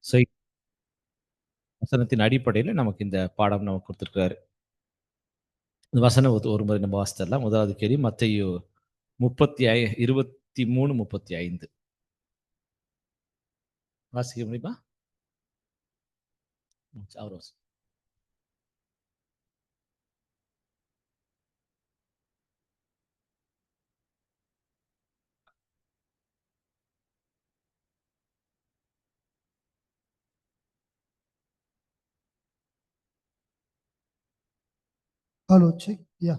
So வசனத்தின் அடிப்படையில நமக்கு இந்த பாடம் நமக்கு குடுத்திருக்கிறாரு. இந்த வசனம் ஒரு முறை நம்ம வாசிச்சிடலாம். முதலாவது கேள்வி மத்தேயு 23, 35 வாசிக்க முடியுமா? அவர் வாசி Hello, check. Yeah.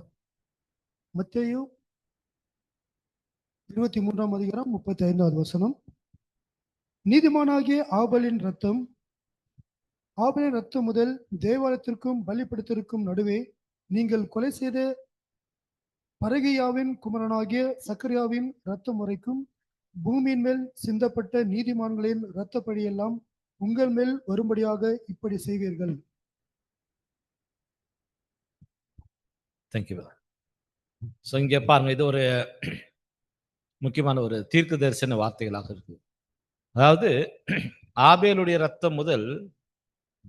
மத்தேயு 23ஆம் அதிகாரம் 35வது வசனம். நீதிமானாகிய ஆபேலின் ரத்தம் முதல் தேவாலயத்திற்கும் பலிபீடத்திற்கும் நடுவே நீங்கள் கொலை செய்த பரகியாவின் குமாரனாகிய சக்கரியாவின் ரத்தம் வரைக்கும் பூமியின் மேல் சிந்தப்பட்ட நீதிமான்களின் இரத்தப்பழியெல்லாம் உங்கள் மேல் வரும்படியாக இப்படி செய்வீர்கள். தேங்க்யூ. ஸோ இங்க பாருங்க, இது ஒரு முக்கியமான ஒரு தீர்க்க தரிசன வார்த்தைகளாக இருக்கு. அதாவது ஆபேலுடைய ரத்தம் முதல்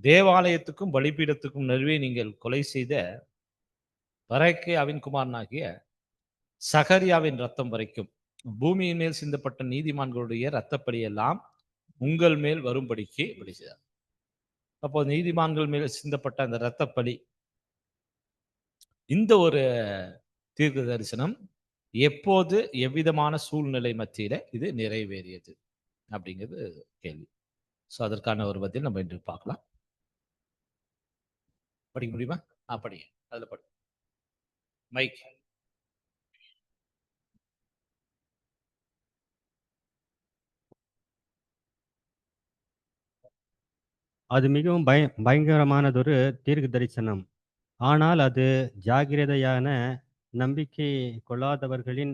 தேவாலயத்துக்கும் பலிபீடத்துக்கும் நடுவே நீங்கள் கொலை செய்த பரக்கியாவின் குமாரனாகிய சகரியாவின் ரத்தம் வரைக்கும் பூமியின் மேல் சிந்தப்பட்ட நீதிமான்களுடைய இரத்தப்பழி எல்லாம் உங்கள் மேல் வரும்படிக்கு இப்படி செய்தார். அப்போ நீதிமான்கள் மேல் சிந்தப்பட்ட அந்த இரத்தப்பழி, இந்த ஒரு தீர்க்க தரிசனம் எப்போது எவ்விதமான சூழ்நிலை மத்தியில இது நிறைவேறியது அப்படிங்கிறது கேள்வி. ஸோ அதற்கான ஒரு பதில் நம்ம இன்று பார்க்கலாம். படிக்க முடியுமா? படிங்க. அதுல படி. மைக். அது மிகவும் பயங்கரமானதொரு தீர்க்க தரிசனம். ஆனால் அது ஜாக்கிரதையான நம்பிக்கை கொள்ளாதவர்களின்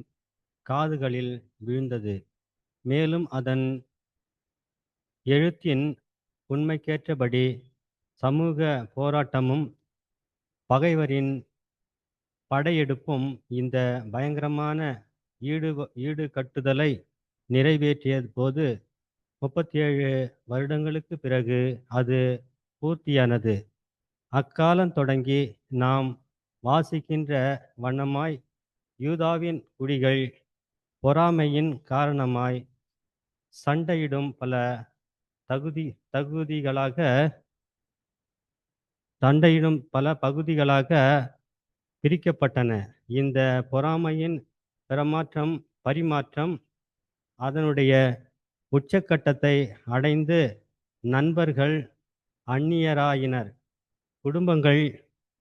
காதுகளில் வீழ்ந்தது. மேலும் அதன் எழுத்தின் உண்மைக்கேற்றபடி சமூக போராட்டமும் பகைவரின் படையெடுப்பும் இந்த பயங்கரமான ஈடுகட்டுதலை நிறைவேற்றிய போது 37 வருடங்களுக்கு பிறகு அது பூர்த்தியானது. அக்காலம் தொடங்கி நாம் வாசிக்கின்ற வண்ணமாய் யூதாவின் குடிகள் பொறாமையின் காரணமாய் சண்டையிடும் பல பகுதிகளாக பிரிக்கப்பட்டன. இந்த பொறாமையின் பரிமாற்றம் அதனுடைய உச்சக்கட்டத்தை அடைந்து நண்பர்கள் அந்நியராயினர், குடும்பங்கள்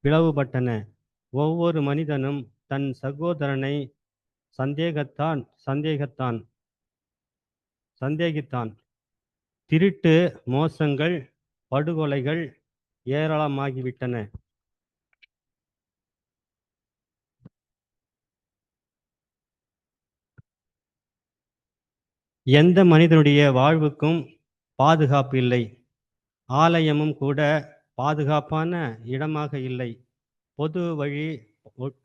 பிளவுபட்டன. ஒவ்வொரு மனிதனும் தன் சகோதரனை சந்தேகித்தான். திருட்டு, மோசங்கள், படுகொலைகள் ஏராளமாகிவிட்டன. எந்த மனிதனுடைய வாழ்வுக்கும் பாதுகாப்பு இல்லை. ஆலயமும் கூட பாதுகாப்பான இடமாக இல்லை.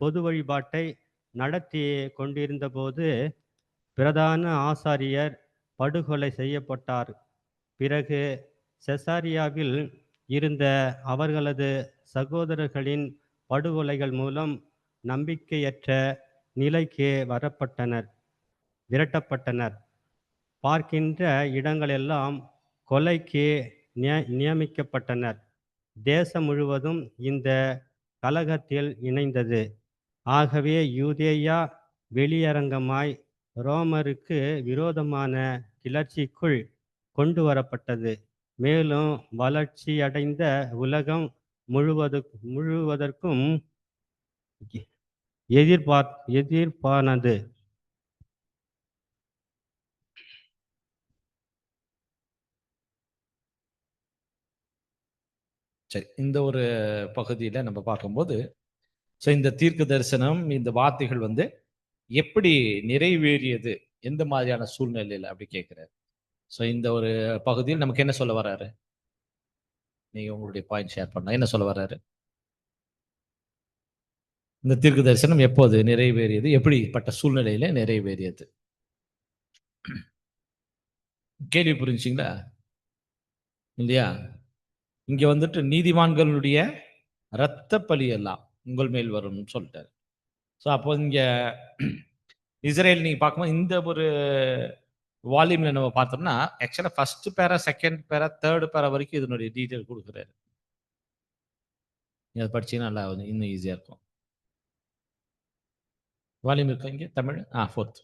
பொது வழிபாட்டை நடத்தி கொண்டிருந்த போது பிரதான ஆசாரியர் படுகொலை செய்யப்பட்டார். பிறகு செசாரியாவில் இருந்த அவர்களது சகோதரர்களின் படுகொலைகள் மூலம் நம்பிக்கையற்ற நிலைக்கு விரட்டப்பட்டனர். பார்க்கின்ற இடங்களெல்லாம் கொலைக்கு நியமிக்கப்பட்டனர். தேசம் முழுவதும் இந்த கலகத்தில் இணைந்தது. ஆகவே யூதேயா வெளியரங்கமாய் ரோமருக்கு விரோதமான கிளர்ச்சிக்குள் கொண்டு வரப்பட்டது. மேலும் வளர்ச்சியடைந்த உலகம் முழுவதற்கும் எதிர்ப்பானது. சரி, இந்த ஒரு பகுதியில நம்ம பார்க்கும்போது, ஸோ இந்த தீர்க்க தரிசனம், இந்த வார்த்தைகள் எப்படி நிறைவேறியது, எந்த மாதிரியான சூழ்நிலையில அப்படி கேட்கிறாரு. ஸோ இந்த ஒரு பகுதியில் நமக்கு என்ன சொல்ல வர்றாரு? நீங்க உங்களுடைய பாயிண்ட் ஷேர் பண்ண என்ன சொல்ல வர்றாரு? இந்த தீர்க்க தரிசனம் எப்போது நிறைவேறியது, எப்படிப்பட்ட சூழ்நிலையில நிறைவேறியது? கேள்வி புரிஞ்சுங்களா? இல்லையா? இங்க வந்துட்டு நீதிமான்களுடைய இரத்த பழி எல்லாம் உங்கள் மேல் வரும்னு சொல்லிட்டாரு. ஸோ அப்போ இங்க இஸ்ரேல் நீங்க பார்க்கும்போது இந்த ஒரு வால்யூம்ல நம்ம பார்த்தோம்னா, ஆக்சுவலா ஃபர்ஸ்ட் பேரா, செகண்ட் பேரா, தேர்ட் பேரா வரைக்கும் இதனுடைய டீட்டெயில் குடுக்குறாரு. நீங்க அத படிச்சீங்கன்னா நல்லா இன்னும் ஈஸியா இருக்கும். வால்யூம் இருக்கா இங்க தமிழ்? ஃபோர்த்.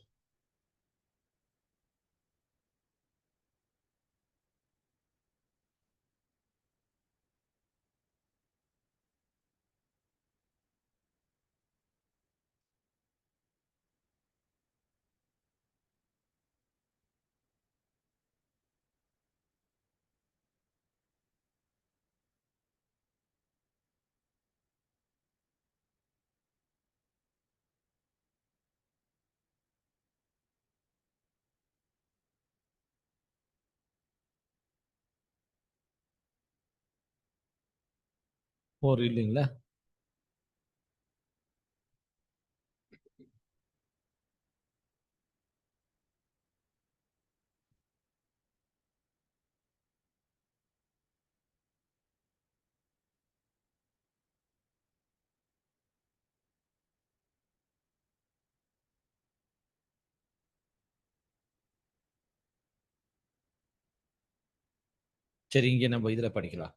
இல்லைங்களா? சரி, இங்க நம்ம இதுல படிக்கலாம்.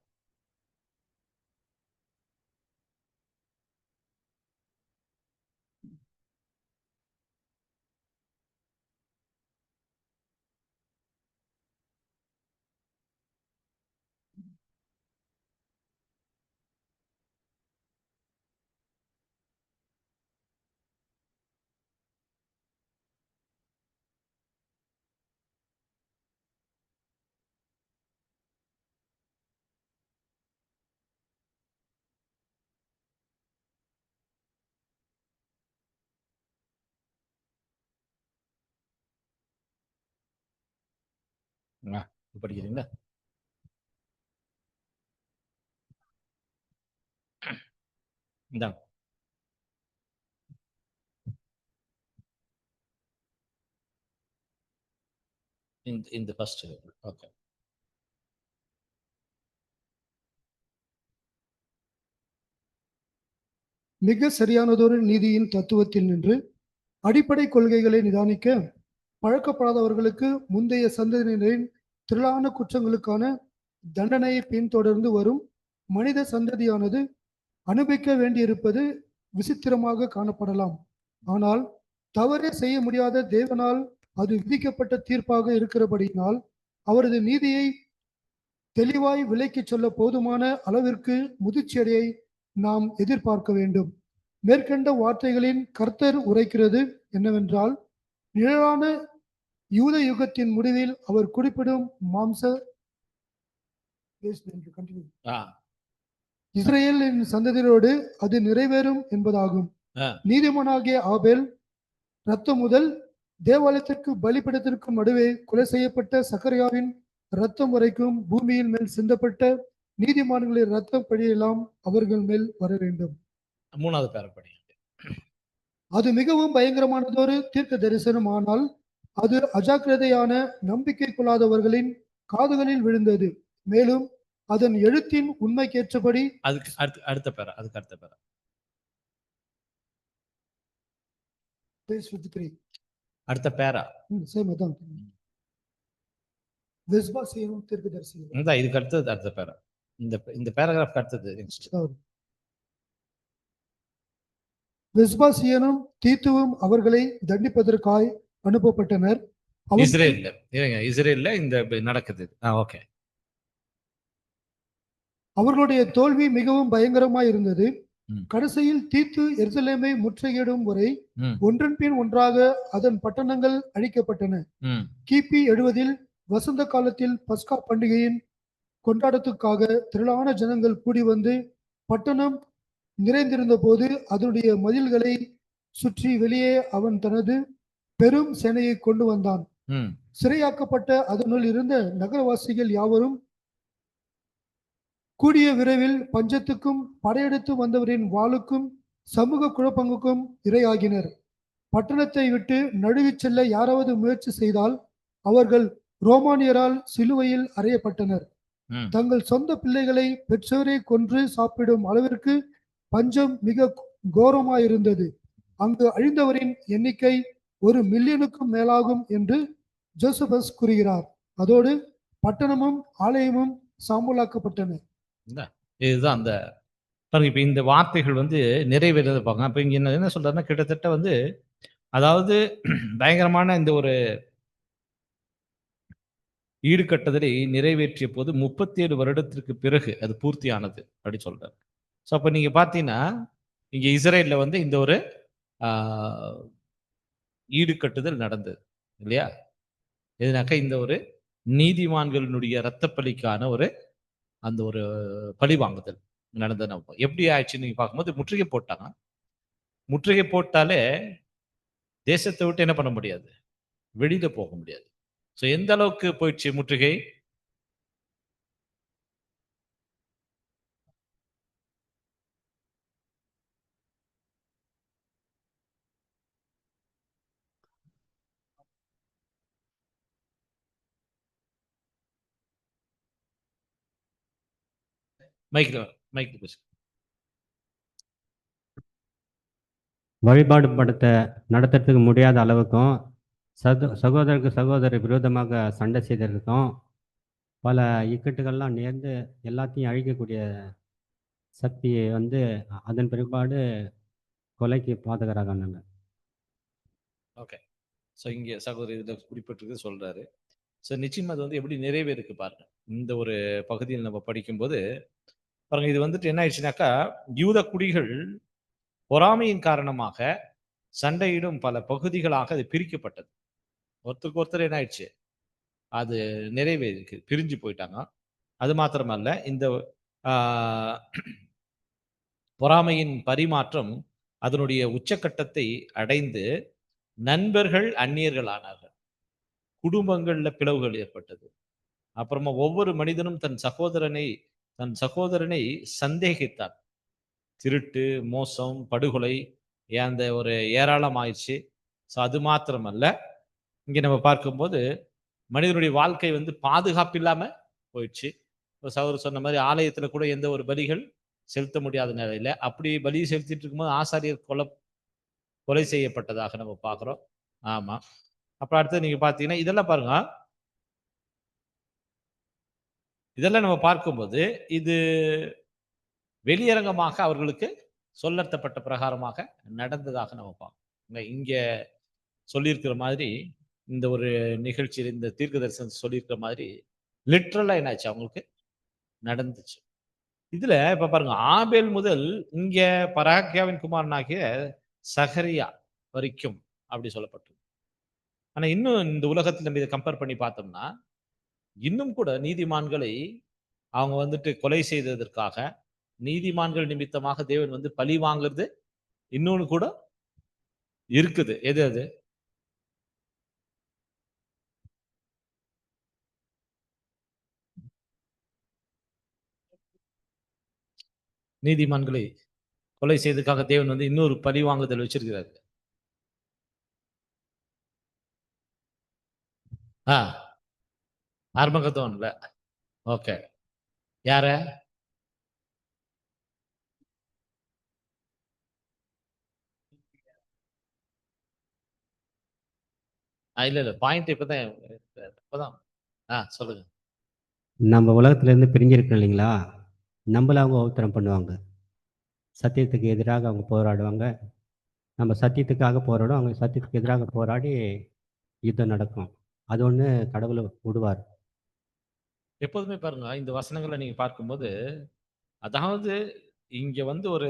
படிக்கிறீங்களா? இந்தாங்க. இந்த ஃபர்ஸ்ட். ஓகே. மிக சரியானதொரு நீதியின் தத்துவத்தில் நின்று அடிப்படை கொள்கைகளை நிதானிக்க பழக்கப்படாதவர்களுக்கு முந்தைய சந்ததியினரின் திரளான குற்றங்களுக்கான தண்டனையை பின்தொடர்ந்து வரும் மனித சந்ததியானது அனுபவிக்க வேண்டியிருப்பது விசித்திரமாக காணப்படலாம். ஆனால் தவறே செய்ய முடியாத தேவனால் அது விதிக்கப்பட்ட தீர்ப்பாக இருக்கிறபடியினால் அவரது நீதியை தெளிவாய் விலைக்கு சொல்ல போதுமான அளவிற்கு முதிர்ச்சியடையை நாம் எதிர்பார்க்க வேண்டும். மேற்கண்ட வார்த்தைகளின் கர்த்தர் உரைக்கிறது என்னவென்றால், நிழலான யூத யுகத்தின் முடிவில் அவர் குறிப்பிடும் மாம்ச இஸ்ரேலின் சந்ததியோடு அது நிறைவேறும் என்பதாகும். நீதிமானாகிய ஆபேல் இரத்தம் முதல் தேவாலயத்திற்கு பலிபீடத்திற்கும் நடுவே கொலை செய்யப்பட்ட சக்கரியாவின் இரத்தம் வரைக்கும் பூமியின் மேல் சிந்தப்பட்ட நீதிமான்களின் இரத்தம் படியெல்லாம் அவர்கள் மேல் வர வேண்டும். 3வது பேரப்படி. அது மிகவும் பயங்கரமானதொரு தீர்க்க தரிசனம். ஆனால் அது அஜாக்கிரதையான நம்பிக்கை கொள்ளாதவர்களின் காதுகளில் விழுந்தது. மேலும் அதன் எழுத்தின் உண்மைக்கேற்றபடி அதுக்கு அடுத்த பேரா. அடுத்த பேரா. தீர்க்க தரிசனம். இதுக்கு அடுத்தது அடுத்த பேரா. இந்த பேராகிராஃப் அடுத்தது நெக்ஸ்ட். வெஸ்பாசியனும் தீத்துவும் அவர்களை தண்டிப்பதற்காய் அனுப்பப்பட்டனர். இஸ்ரேல்ல இந்த நடக்குது. ஓகே. அவர்களுடைய தோல்வி மிகவும் பயங்கரமாய் இருந்தது. கடைசியில் தீத்து எருசலேமை முற்றுகையிடும் வரை ஒன்றன் பின் ஒன்றாக அதன் பட்டணங்கள் அழிக்கப்பட்டன. கிபி 70 வசந்த காலத்தில் பஸ்கா பண்டிகையின் கொண்டாட்டத்துக்காக திரளான ஜனங்கள் கூடி வந்து பட்டணம் நிறைந்திருந்த போது அதனுடைய மதில்களை சுற்றி வெளியே அவன் தனது பெரும் சேனையை கொண்டு வந்தான். சிறையாக்கப்பட்ட அதனுள் இருந்த நகரவாசிகள் யாவரும் கூடிய விரைவில் பஞ்சத்துக்கும் படையெடுத்து வந்தவரின் வாளுக்கும் சமூக குழப்பங்களுக்கும் இரையாகினர். பட்டணத்தை விட்டு நழுவிச் செல்ல யாராவது முயற்சி செய்தால் அவர்கள் ரோமானியரால் சிலுவையில் அறையப்பட்டனர். தங்கள் சொந்த பிள்ளைகளை பெற்றோரை கொன்று சாப்பிடும் அளவிற்கு பஞ்சம் மிக கோரமாயிருந்தது. அங்கு அழிந்தவரின் எண்ணிக்கை 1,000,000க்கும் மேலாகும் என்று ஜோசபஸ் கூறுகிறார். அதோடு பட்டணமும் ஆலயமும் சாம்பலாக்கப்பட்டன. இதுதான் அந்த பாருங்க. இப்ப இந்த வார்த்தைகள் வந்து நிறைவேறத பார்க்க. அப்ப இங்க என்ன சொல்றாருன்னா, கிட்டத்தட்ட வந்து அதாவது பயங்கரமான இந்த ஒரு ஈடுகட்டுதலை நிறைவேற்றிய போது 37 வருடத்திற்கு பிறகு அது பூர்த்தியானது அப்படி சொல்றாரு. ஸோ அப்ப நீங்க பார்த்தீங்கன்னா, இங்க இஸ்ரேல்ல வந்து இந்த ஒரு ஈடுகட்டுதல் நடந்தது இல்லையா? எதுனாக்கா இந்த ஒரு நீதிமான்களினுடைய இரத்தப்பலிக்கான ஒரு அந்த ஒரு பழி வாங்குதல் நடந்தது. எப்படி ஆயிடுச்சுன்னு நீங்க பார்க்கும்போது முற்றுகை போட்டாங்க. முற்றுகை போட்டாலே தேசத்தை விட்டு என்ன பண்ண முடியாது, வெளியில போக முடியாது. ஸோ எந்த அளவுக்கு போயிடுச்சு முற்றுகை? மைக்ல மைக்ல பேசு. வழிபாடு படத்தை நடத்துறதுக்கு முடியாத அளவுக்கும் சகோதரருக்கு சகோதரர் விரோதமாக சண்டை செய்ததற்கும் பல இக்கட்டுகள்லாம் நேர்ந்து எல்லாத்தையும் அழிக்கக்கூடிய சக்தியை வந்து அதன் பிற்பாடு கொலைக்கு பாதகராகாங்க. ஓகே. ஸோ இங்கே சகோதரி இதில் குறிப்பிட்டிருக்கு சொல்றாரு. ஸோ நிச்சயமா அது வந்து எப்படி நிறைவேறுக்கு பாருங்க. இந்த ஒரு பகுதியில் நம்ம படிக்கும்போது பாருங்க, இது வந்துட்டு என்ன ஆயிடுச்சுனாக்கா, யூத குடிகள் பொறாமையின் காரணமாக சண்டையிடும் பல பகுதிகளாக அது பிரிக்கப்பட்டது. ஒருத்தருக்கு ஒருத்தர் என்ன ஆயிடுச்சு, அது நிறைவேறிருக்கு, பிரிஞ்சு போயிட்டாங்க. அது மாத்திரமல்ல, இந்த பொறாமையின் பரிமாற்றம் அதனுடைய உச்சக்கட்டத்தை அடைந்து நண்பர்கள் அந்நியர்கள் ஆனார்கள். குடும்பங்கள்ல பிளவுகள் ஏற்பட்டது. அப்புறமா ஒவ்வொரு மனிதனும் தன் சகோதரனை சந்தேகித்தான். திருட்டு, மோசம், படுகொலை அந்த ஒரு ஏராளம் ஆயிடுச்சு. ஸோ அது மாத்திரமல்ல, இங்க நம்ம பார்க்கும்போது மனிதனுடைய வாழ்க்கை வந்து பாதுகாப்பு இல்லாம போயிடுச்சு. சகோதரர் சொன்ன மாதிரி ஆலயத்துல கூட எந்த ஒரு பலிகள் செலுத்த முடியாத நிலையில, அப்படி பலி செலுத்திட்டு இருக்கும்போது ஆசாரியர் கொலை செய்யப்பட்டதாக நம்ம பார்க்கிறோம். ஆமா. அப்புறம் அடுத்து நீங்க பாத்தீங்கன்னா இதெல்லாம் பாருங்க. இதெல்லாம் நம்ம பார்க்கும்போது இது வெளியரங்கமாக அவர்களுக்கு சொல்லப்பட்ட பிரகாரமாக நடந்ததாக நம்ம பார்க்கணும். இங்க சொல்லியிருக்கிற மாதிரி இந்த ஒரு நிகழ்ச்சியில் இந்த தீர்க்க தரிசனம் சொல்லியிருக்கிற மாதிரி லிட்ரலா என்னாச்சு அவங்களுக்கு நடந்துச்சு. இதுல இப்ப பாருங்க, ஆபேல் முதல் இங்க பராக்கியாவின் குமாரனாகிய சகரியா வரைக்கும் அப்படி சொல்லப்பட்டது. ஆனா இன்னும் இந்த உலகத்துல நம்ம இதை கம்பேர் பண்ணி பார்த்தோம்னா, இன்னும் கூட நீதிமான்களை அவங்க வந்துட்டு கொலை செய்ததற்காக நீதிமான்கள் நிமித்தமாக தேவன் வந்து பழி வாங்குறது இன்னொன்னு கூட இருக்குது. எது அது? நீதிமான்களை கொலை செய்ததுக்காக தேவன் வந்து இன்னொரு பழி வாங்குதல் வச்சிருக்கிறாரு. ஆர்மகதோன்ல. ஓகே. யார? இல்ல பாயிண்ட் இப்பதான் சொல்லுங்க. நம்ம உலகத்திலேருந்து பிரிஞ்சிருக்கோம் இல்லைங்களா, நம்மள அவங்க உத்தரம் பண்ணுவாங்க. சத்தியத்துக்கு எதிராக அவங்க போராடுவாங்க. நம்ம சத்தியத்துக்காக போராடும், அவங்க சத்தியத்துக்கு எதிராக போராடி யுத்தம் நடக்கும். அது ஒன்று கடவுளை விடுவார். எப்போதுமே பாருங்க, இந்த வசனங்களை நீங்க பார்க்கும்போது, அதாவது இங்க வந்து ஒரு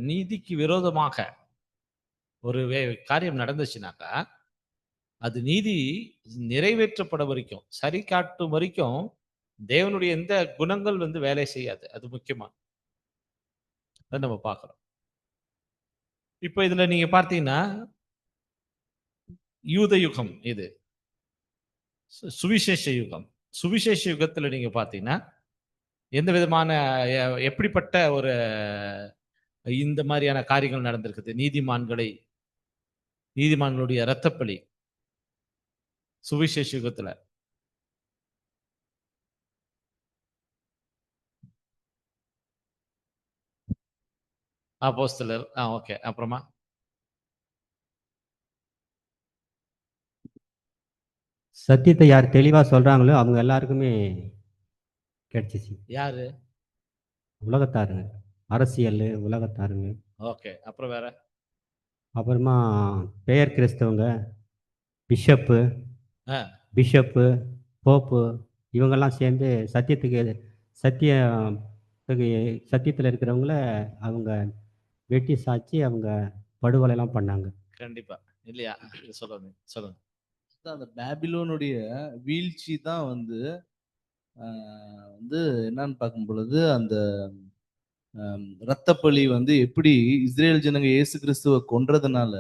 நீதிக்கு விரோதமாக ஒரு காரியம் நடந்துச்சுனாக்கா, அது நீதி நிறைவேற்றப்பட வரைக்கும், சரி காட்டும் வரைக்கும் தேவனுடைய எந்த குணங்கள் வந்து வேலை செய்யாது. அது முக்கியமா நம்ம பார்க்கிறோம். இப்ப இதுல நீங்க பார்த்தீங்கன்னா, யூத யுகம் இது, சுவிசேஷ யுகம். சுவிசேஷ யுகத்துல நீங்க பார்த்தீங்கன்னா, எந்த விதமான எப்படிப்பட்ட ஒரு இந்த மாதிரியான காரியங்கள் நடந்திருக்குது? நீதிமான்களுடைய இரத்தப்பழி சுவிசேஷ யுகத்துல. அப்போஸ்தலர். ஓகே. அப்புறமா சத்தியத்தை யார் தெளிவா சொல்றாங்களோ அவங்க எல்லாருக்குமே கிடைச்சிச்சு. யாரு? உலகத்தாருங்க. அரசியல், உலகத்தாருங்க. ஓகே. அப்புறம் வேற? அப்புறமா பெயர் கிறிஸ்தவங்க, பிஷப்பு, ஆ, பிஷப்பு, போப்பு இவங்கெல்லாம் சேர்ந்து சத்தியத்துக்கு சத்தியத்தில் இருக்கிறவங்கள அவங்க வெட்டி சாய்ச்சி அவங்க படுகொலைலாம் பண்ணாங்க. கண்டிப்பா. இல்லையா? சொல்லுங்க, சொல்லுங்க. அந்த பாபிலோனுடைய வீழ்ச்சி தான் வந்து வந்து என்னன்னு பார்க்கும் பொழுது அந்த இரத்தப்பழி வந்து எப்படி இஸ்ரேல் ஜனங்க இயேசு கிறிஸ்துவ கொன்றதுனால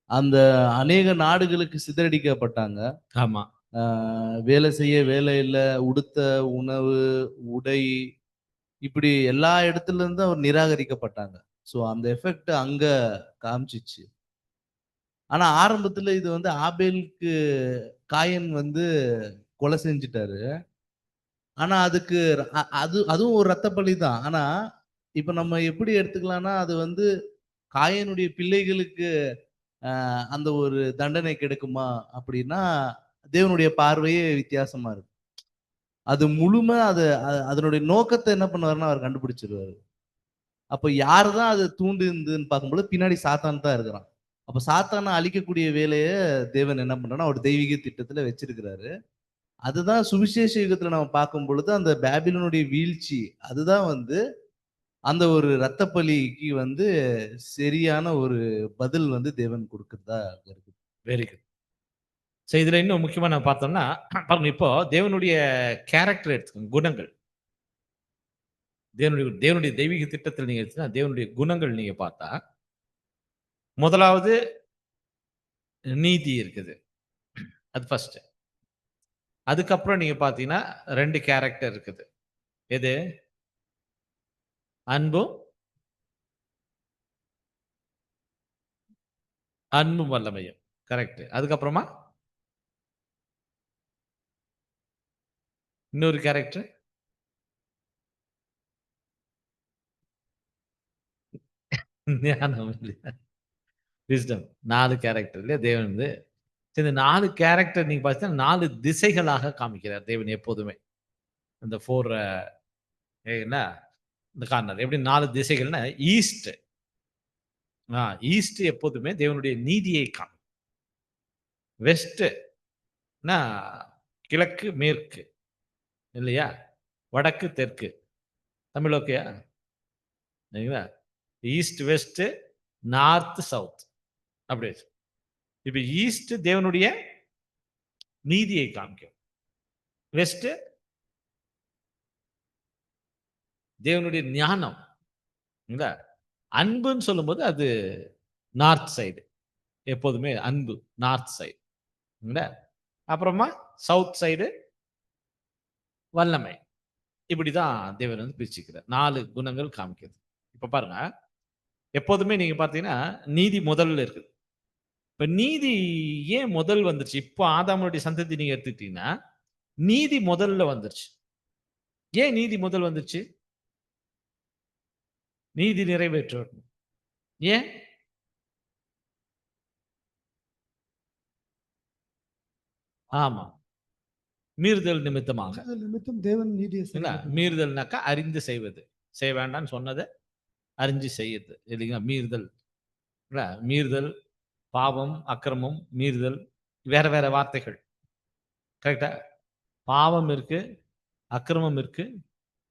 அந்த அநேக நாடுகளுக்கு சிதறடிக்கப்பட்டாங்க. ஆமா. வேலை செய்ய வேலை இல்ல, உடுத்த உணவு, உடை இப்படி எல்லா இடத்துல இருந்தும் அவர் நிராகரிக்கப்பட்டாங்க. ஸோ அந்த எஃபெக்ட் அங்க காமிச்சிச்சு. ஆனா ஆரம்பத்துல இது வந்து ஆபேலுக்கு காயன் வந்து கொலை செஞ்சுட்டாரு. ஆனா அதுக்கு அதுவும் ஒரு ரத்த பலி தான். ஆனா இப்ப நம்ம எப்படி எடுத்துக்கலாம்னா அது வந்து காயனுடைய பிள்ளைகளுக்கு அந்த ஒரு தண்டனை கிடைக்குமா அப்படின்னா தேவனுடைய பார்வையே வித்தியாசமா இருக்கு. அது முழுமை அதனுடைய நோக்கத்தை என்ன பண்ணுவாருன்னா அவர் கண்டுபிடிச்சிருவாரு. அப்ப யாருதான் அது தூண்டுதுன்னு பார்க்கும்போது பின்னாடி சாத்தான் தான் இருக்கிறான். அப்ப சாத்தானை அழிக்கக்கூடிய வேலையை தேவன் என்ன பண்றான்னா ஒரு தெய்வீக திட்டத்துல வச்சிருக்கிறாரு. அதுதான் சுவிசேஷ யுகத்துல நம்ம பார்க்கும் பொழுது அந்த பாபிலோனுடைய வீழ்ச்சி அதுதான் வந்து அந்த ஒரு இரத்த பலிக்கு வந்து சரியான ஒரு பதில் வந்து தேவன் கொடுக்கிறதா இருக்கு. Very good. ஸோ இதுல இன்னும் முக்கியமா நம்ம பார்த்தோம்னா, பாருங்க இப்போ தேவனுடைய கேரக்டர் எடுத்துக்கோங்க, குணங்கள். தேவனுடைய தெய்வீக திட்டத்தில் நீங்க எடுத்தீங்கன்னா தேவனுடைய குணங்கள் நீங்க பார்த்தா, முதலாவது நீதி இருக்குது. அது ஃபர்ஸ்ட். அதுக்கப்புறம் நீங்க பார்த்தீங்கன்னா 2 கேரக்டர் இருக்குது. எது? அன்பும் வல்லமையும். கரெக்ட். அதுக்கப்புறமா இன்னொரு கேரக்டர் ஞானம் இல்லையா? விஸ்டம். 4 கேரக்டர் இல்லையா தேவன் வந்து. இந்த 4 கேரக்டர் நீங்க பார்த்தீங்கன்னா 4 திசைகளாக காமிக்கிறார் தேவன் எப்போதுமே. இந்த 4 என்ன இந்த கார்னர் எப்படி 4 திசைகள்னா ஈஸ்ட். ஈஸ்ட் எப்போதுமே தேவனுடைய நீதியை காணும். வெஸ்ட் கிழக்கு மேற்கு இல்லையா? வடக்கு தெற்கு. தமிழ் ஓகேயா? சரிங்களா? ஈஸ்ட் வெஸ்ட் நார்த் சவுத் அப்படி. இப்ப ஈஸ்ட் தேவனுடைய நீதியை காமிக்கும். வெஸ்ட் தேவனுடைய ஞானம். அன்புன்னு சொல்லும்போது அது நார்த் சைடு. எப்போதுமே அன்பு நார்த் சைடு. அப்புறமா சவுத் சைடு வல்லமை. இப்படிதான் தேவன் வந்து பிரிச்சுக்கிறார். 4 குணங்கள் காமிக்கிறது. இப்ப பாருங்க, எப்போதுமே நீங்க பாத்தீங்கன்னா நீதி முதல்ல இருக்குது. இப்ப நீதி ஏன் முதல் வந்துருச்சு? இப்போ ஆதாமுடைய சந்ததி நீங்க எடுத்துக்கிட்டீங்கன்னா நீதி முதல்ல வந்துருச்சு. ஏன் நீதி முதல் வந்துருச்சு? நீதி நிறைவேற்றணும். ஏன்? ஆமா, மீறுதல் நிமித்தமாக. நிமித்தம் தேவன் நீதியை செய்கிறார். மீறுதல்னாக்கா அறிந்து செய்வது. செய்ய வேண்டாம்னு சொன்னதை அறிஞ்சு செய்யுது இல்லைங்களா? மீறுதல். மீறுதல், பாவம், அக்கிரமம், மீறுதல் வேற வேற வார்த்தைகள். கரெக்டா? பாவம் இருக்கு, அக்கிரமம் இருக்கு,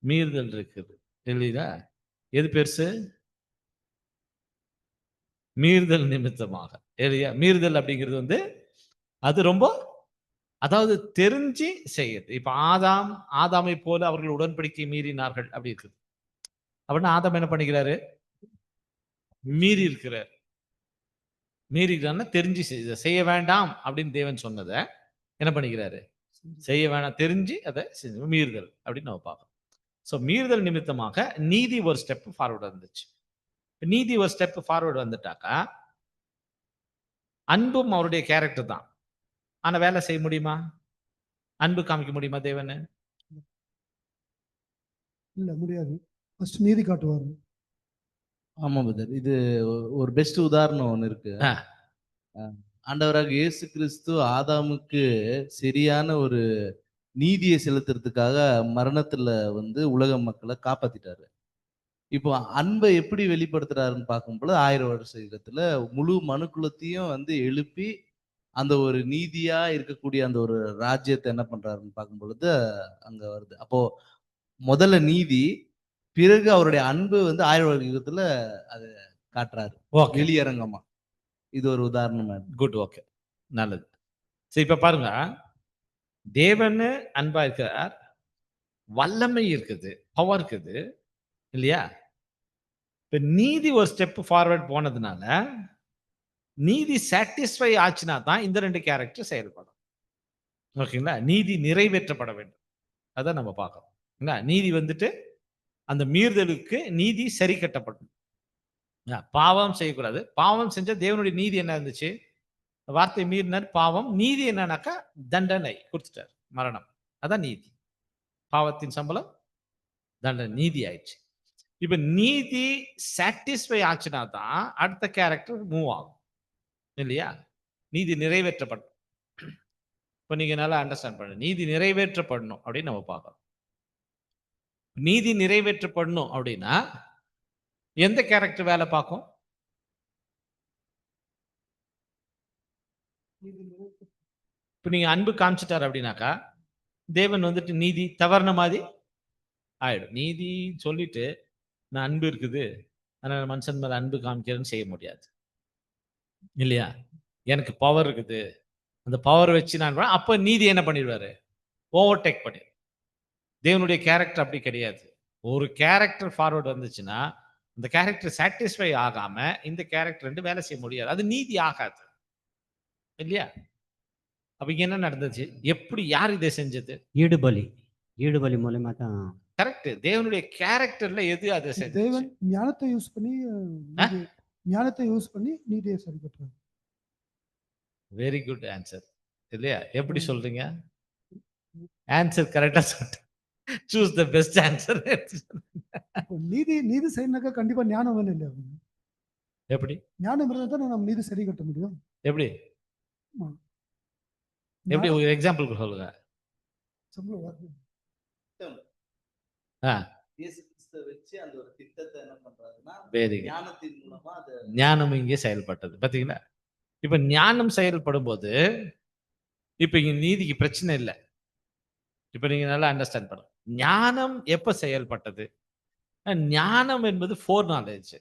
மீறுதல் இருக்குது இல்லையா? எது பெருசு? மீறுதல் நிமித்தமாக இல்லையா? மீறுதல் அப்படிங்கிறது வந்து அது ரொம்ப, அதாவது தெரிஞ்சு செய்யுது. இப்ப ஆதாமை போல அவர்கள் உடன்படிக்கை மீறினார்கள் அப்படி இருக்குது. அப்படின்னா ஆதாம் என்ன பண்ணிக்கிறாரு? மீறி இருக்கிறார். மீறிக்கிறான்னா தெரிஞ்சு செய்ய வேண்டாம் அப்படின்னு தேவன் சொன்னதை என்ன பண்ணிக்கிறாரு? செய்ய வேணாம், தெரிஞ்சு அதை மீறுதல் அப்படின்னு நம்ம பார்க்கணும். ஸோ மீறுதல் நிமித்தமாக நீதி ஒரு ஸ்டெப் ஃபார்வர்டு வந்துச்சு. நீதி ஒரு ஸ்டெப் ஃபார்வர்டு வந்துட்டாக்கா அன்பும் அவருடைய கேரக்டர் தான். ஆனா வேலை செய்ய முடியுமா? அன்பு காமிக்க முடியுமா தேவன்? இல்ல, முடியாது. ஃபர்ஸ்ட் நீதி காட்டுவாரு. ஆமா பிரதர். இது ஒரு பெஸ்ட் உதாரணம் ஒண்ணு இருக்கு. ஆ. ஆண்டவராக இயேசு கிறிஸ்து ஆதாமுக்கு சரியான ஒரு நீதியை செலுத்துறதுக்காக மரணத்துல வந்து உலக மக்களை காப்பாத்திட்டாரு. இப்போ அன்பை எப்படி வெளிப்படுத்துறாருன்னு பார்க்கும்போது 1000 வருஷ யுகத்துல முழு மனுக்குலத்தையும் வந்து எழுப்பி அந்த ஒரு நீதியா இருக்கக்கூடிய அந்த ஒரு ராஜ்யத்தை என்ன பண்றாருன்னு பார்க்கும் பொழுது அங்க வருது. அப்போ முதல்ல நீதி, பிறகு அவருடைய அன்பு வந்து 1000 வருட யுகத்துல அது காட்டுறாரு ஓகே, வெளியரங்கமா. இது ஒரு உதாரணமா இருக்கு. குட், ஓகே, நல்லது. சரி, இப்ப பாருங்க, தேவன்னு அன்பா இருக்கிறார், வல்லமை இருக்குது, பவர் இருக்குது இல்லையா? இப்ப நீதி ஒரு ஸ்டெப் ஃபார்வர்ட் போனதுனால, நீதி சாட்டிஸ்ஃபை ஆச்சுனா தான் இந்த 2 கேரக்டர் செயல்படும். ஓகேங்களா? நீதி நிறைவேற்றப்பட வேண்டும். அதான் நம்ம பார்க்கிறோம். என்ன? நீதி வந்துட்டு அந்த மீறுதலுக்கு நீதி சரி கட்டப்படும். பாவம் செய்யக்கூடாது. பாவம் செஞ்சா தேவனுடைய நீதி என்ன இருந்துச்சு? வார்த்தை மீறினார், பாவம். நீதி என்னன்னாக்கா தண்டனை கொடுத்துட்டார், மரணம். அதான் நீதி. பாவத்தின் சம்பளம் தண்டனை, நீதி ஆயிடுச்சு. இப்ப நீதி சாட்டிஸ்ஃபை ஆச்சுனா தான் அடுத்த கேரக்டர் மூவ் ஆகும் இல்லையா? நீதி நிறைவேற்றப்படும். இப்ப நீங்க நல்லா அண்டர்ஸ்டாண்ட் பண்ணுங்க. நீதி நிறைவேற்றப்படணும் அப்படின்னு நம்ம பார்க்கிறோம். நீதி நிறைவேற்றப்படணும் அப்படின்னா எந்த கேரக்டர் வேலை பார்க்கும்? இப்ப நீங்க அன்பு காமிச்சிட்டார் அப்படின்னாக்கா தேவன் வந்துட்டு நீதி தவறுன மாதிரி ஆயிடும். நீதி சொல்லிட்டு நான் அன்பு இருக்குது, அதனால மனுஷன் மேல அன்பு காமிக்கிறேன்னு செய்ய முடியாது இல்லையா? எனக்கு பவர் இருக்குது, அந்த பவர் வச்சு நான் அப்ப நீதி என்ன பண்ணிடுவாரு? ஓவர்டேக் பண்ணி. தேவனுடைய கேரக்டர் அப்படி கிடையாது. ஒரு கேரக்டர் ஃபார்வர்ட் வந்துச்சுன்னா அந்த கேரக்டர் சாட்டிஸ்ஃபை ஆகாம இந்த கேரக்டர் ரெண்டு வேலை செய்ய முடியாது. அது நீதி ஆகாது இல்லையா? அப்ப இங்க என்ன நடந்துச்சு? எப்படி, யார் இதை செஞ்சது? ஈடுபலி. ஈடுபலி மூலமா தான். கரெக்ட். தேவனுடைய கேரக்டர்ல எது அதை செஞ்சது? தேவன் ஞானத்தை யூஸ் பண்ணி ஞானத்தை யூஸ் பண்ணி நீதியை சரி கட்டுறாரு. வெரி குட் ஆன்சர் இல்லையா? எப்படி சொல்றீங்க? ஆன்சர் கரெக்டா சொல்லிட்டு சூஸ் த பெஸ்ட் ஆன்சர். நீதி நீதி செய்யணும்னாக்கா கண்டிப்பா ஞானம் வேணும் இல்லையா? எப்படி ஞானம் இருந்தா தான் நம்ம நீதி சரி கட்ட முடியும். எப்படி எப்படி ஒரு எக்ஸாம்பிள் சொல்லுங்க. ஆ, இயேசு கிறிஸ்துவை வச்சு அந்த ஒரு திட்டத்தை என்ன பண்றாருன்னா வெரி குட். ஞானத்தின் மூலமா அது ஞானம் இங்கே செயல்பட்டது பாத்தீங்களா? இப்ப ஞானம் செயல்படும் போது இப்ப இங்க நீதிக்கு பிரச்சனை இல்லை. இப்ப நீங்க நல்லா அண்டர்ஸ்டாண்ட் பண்ணுங்க. ஞானம் எப்ப செயல்பட்டது? ஞானம் என்பது ஃபோர் நாலேஜ்.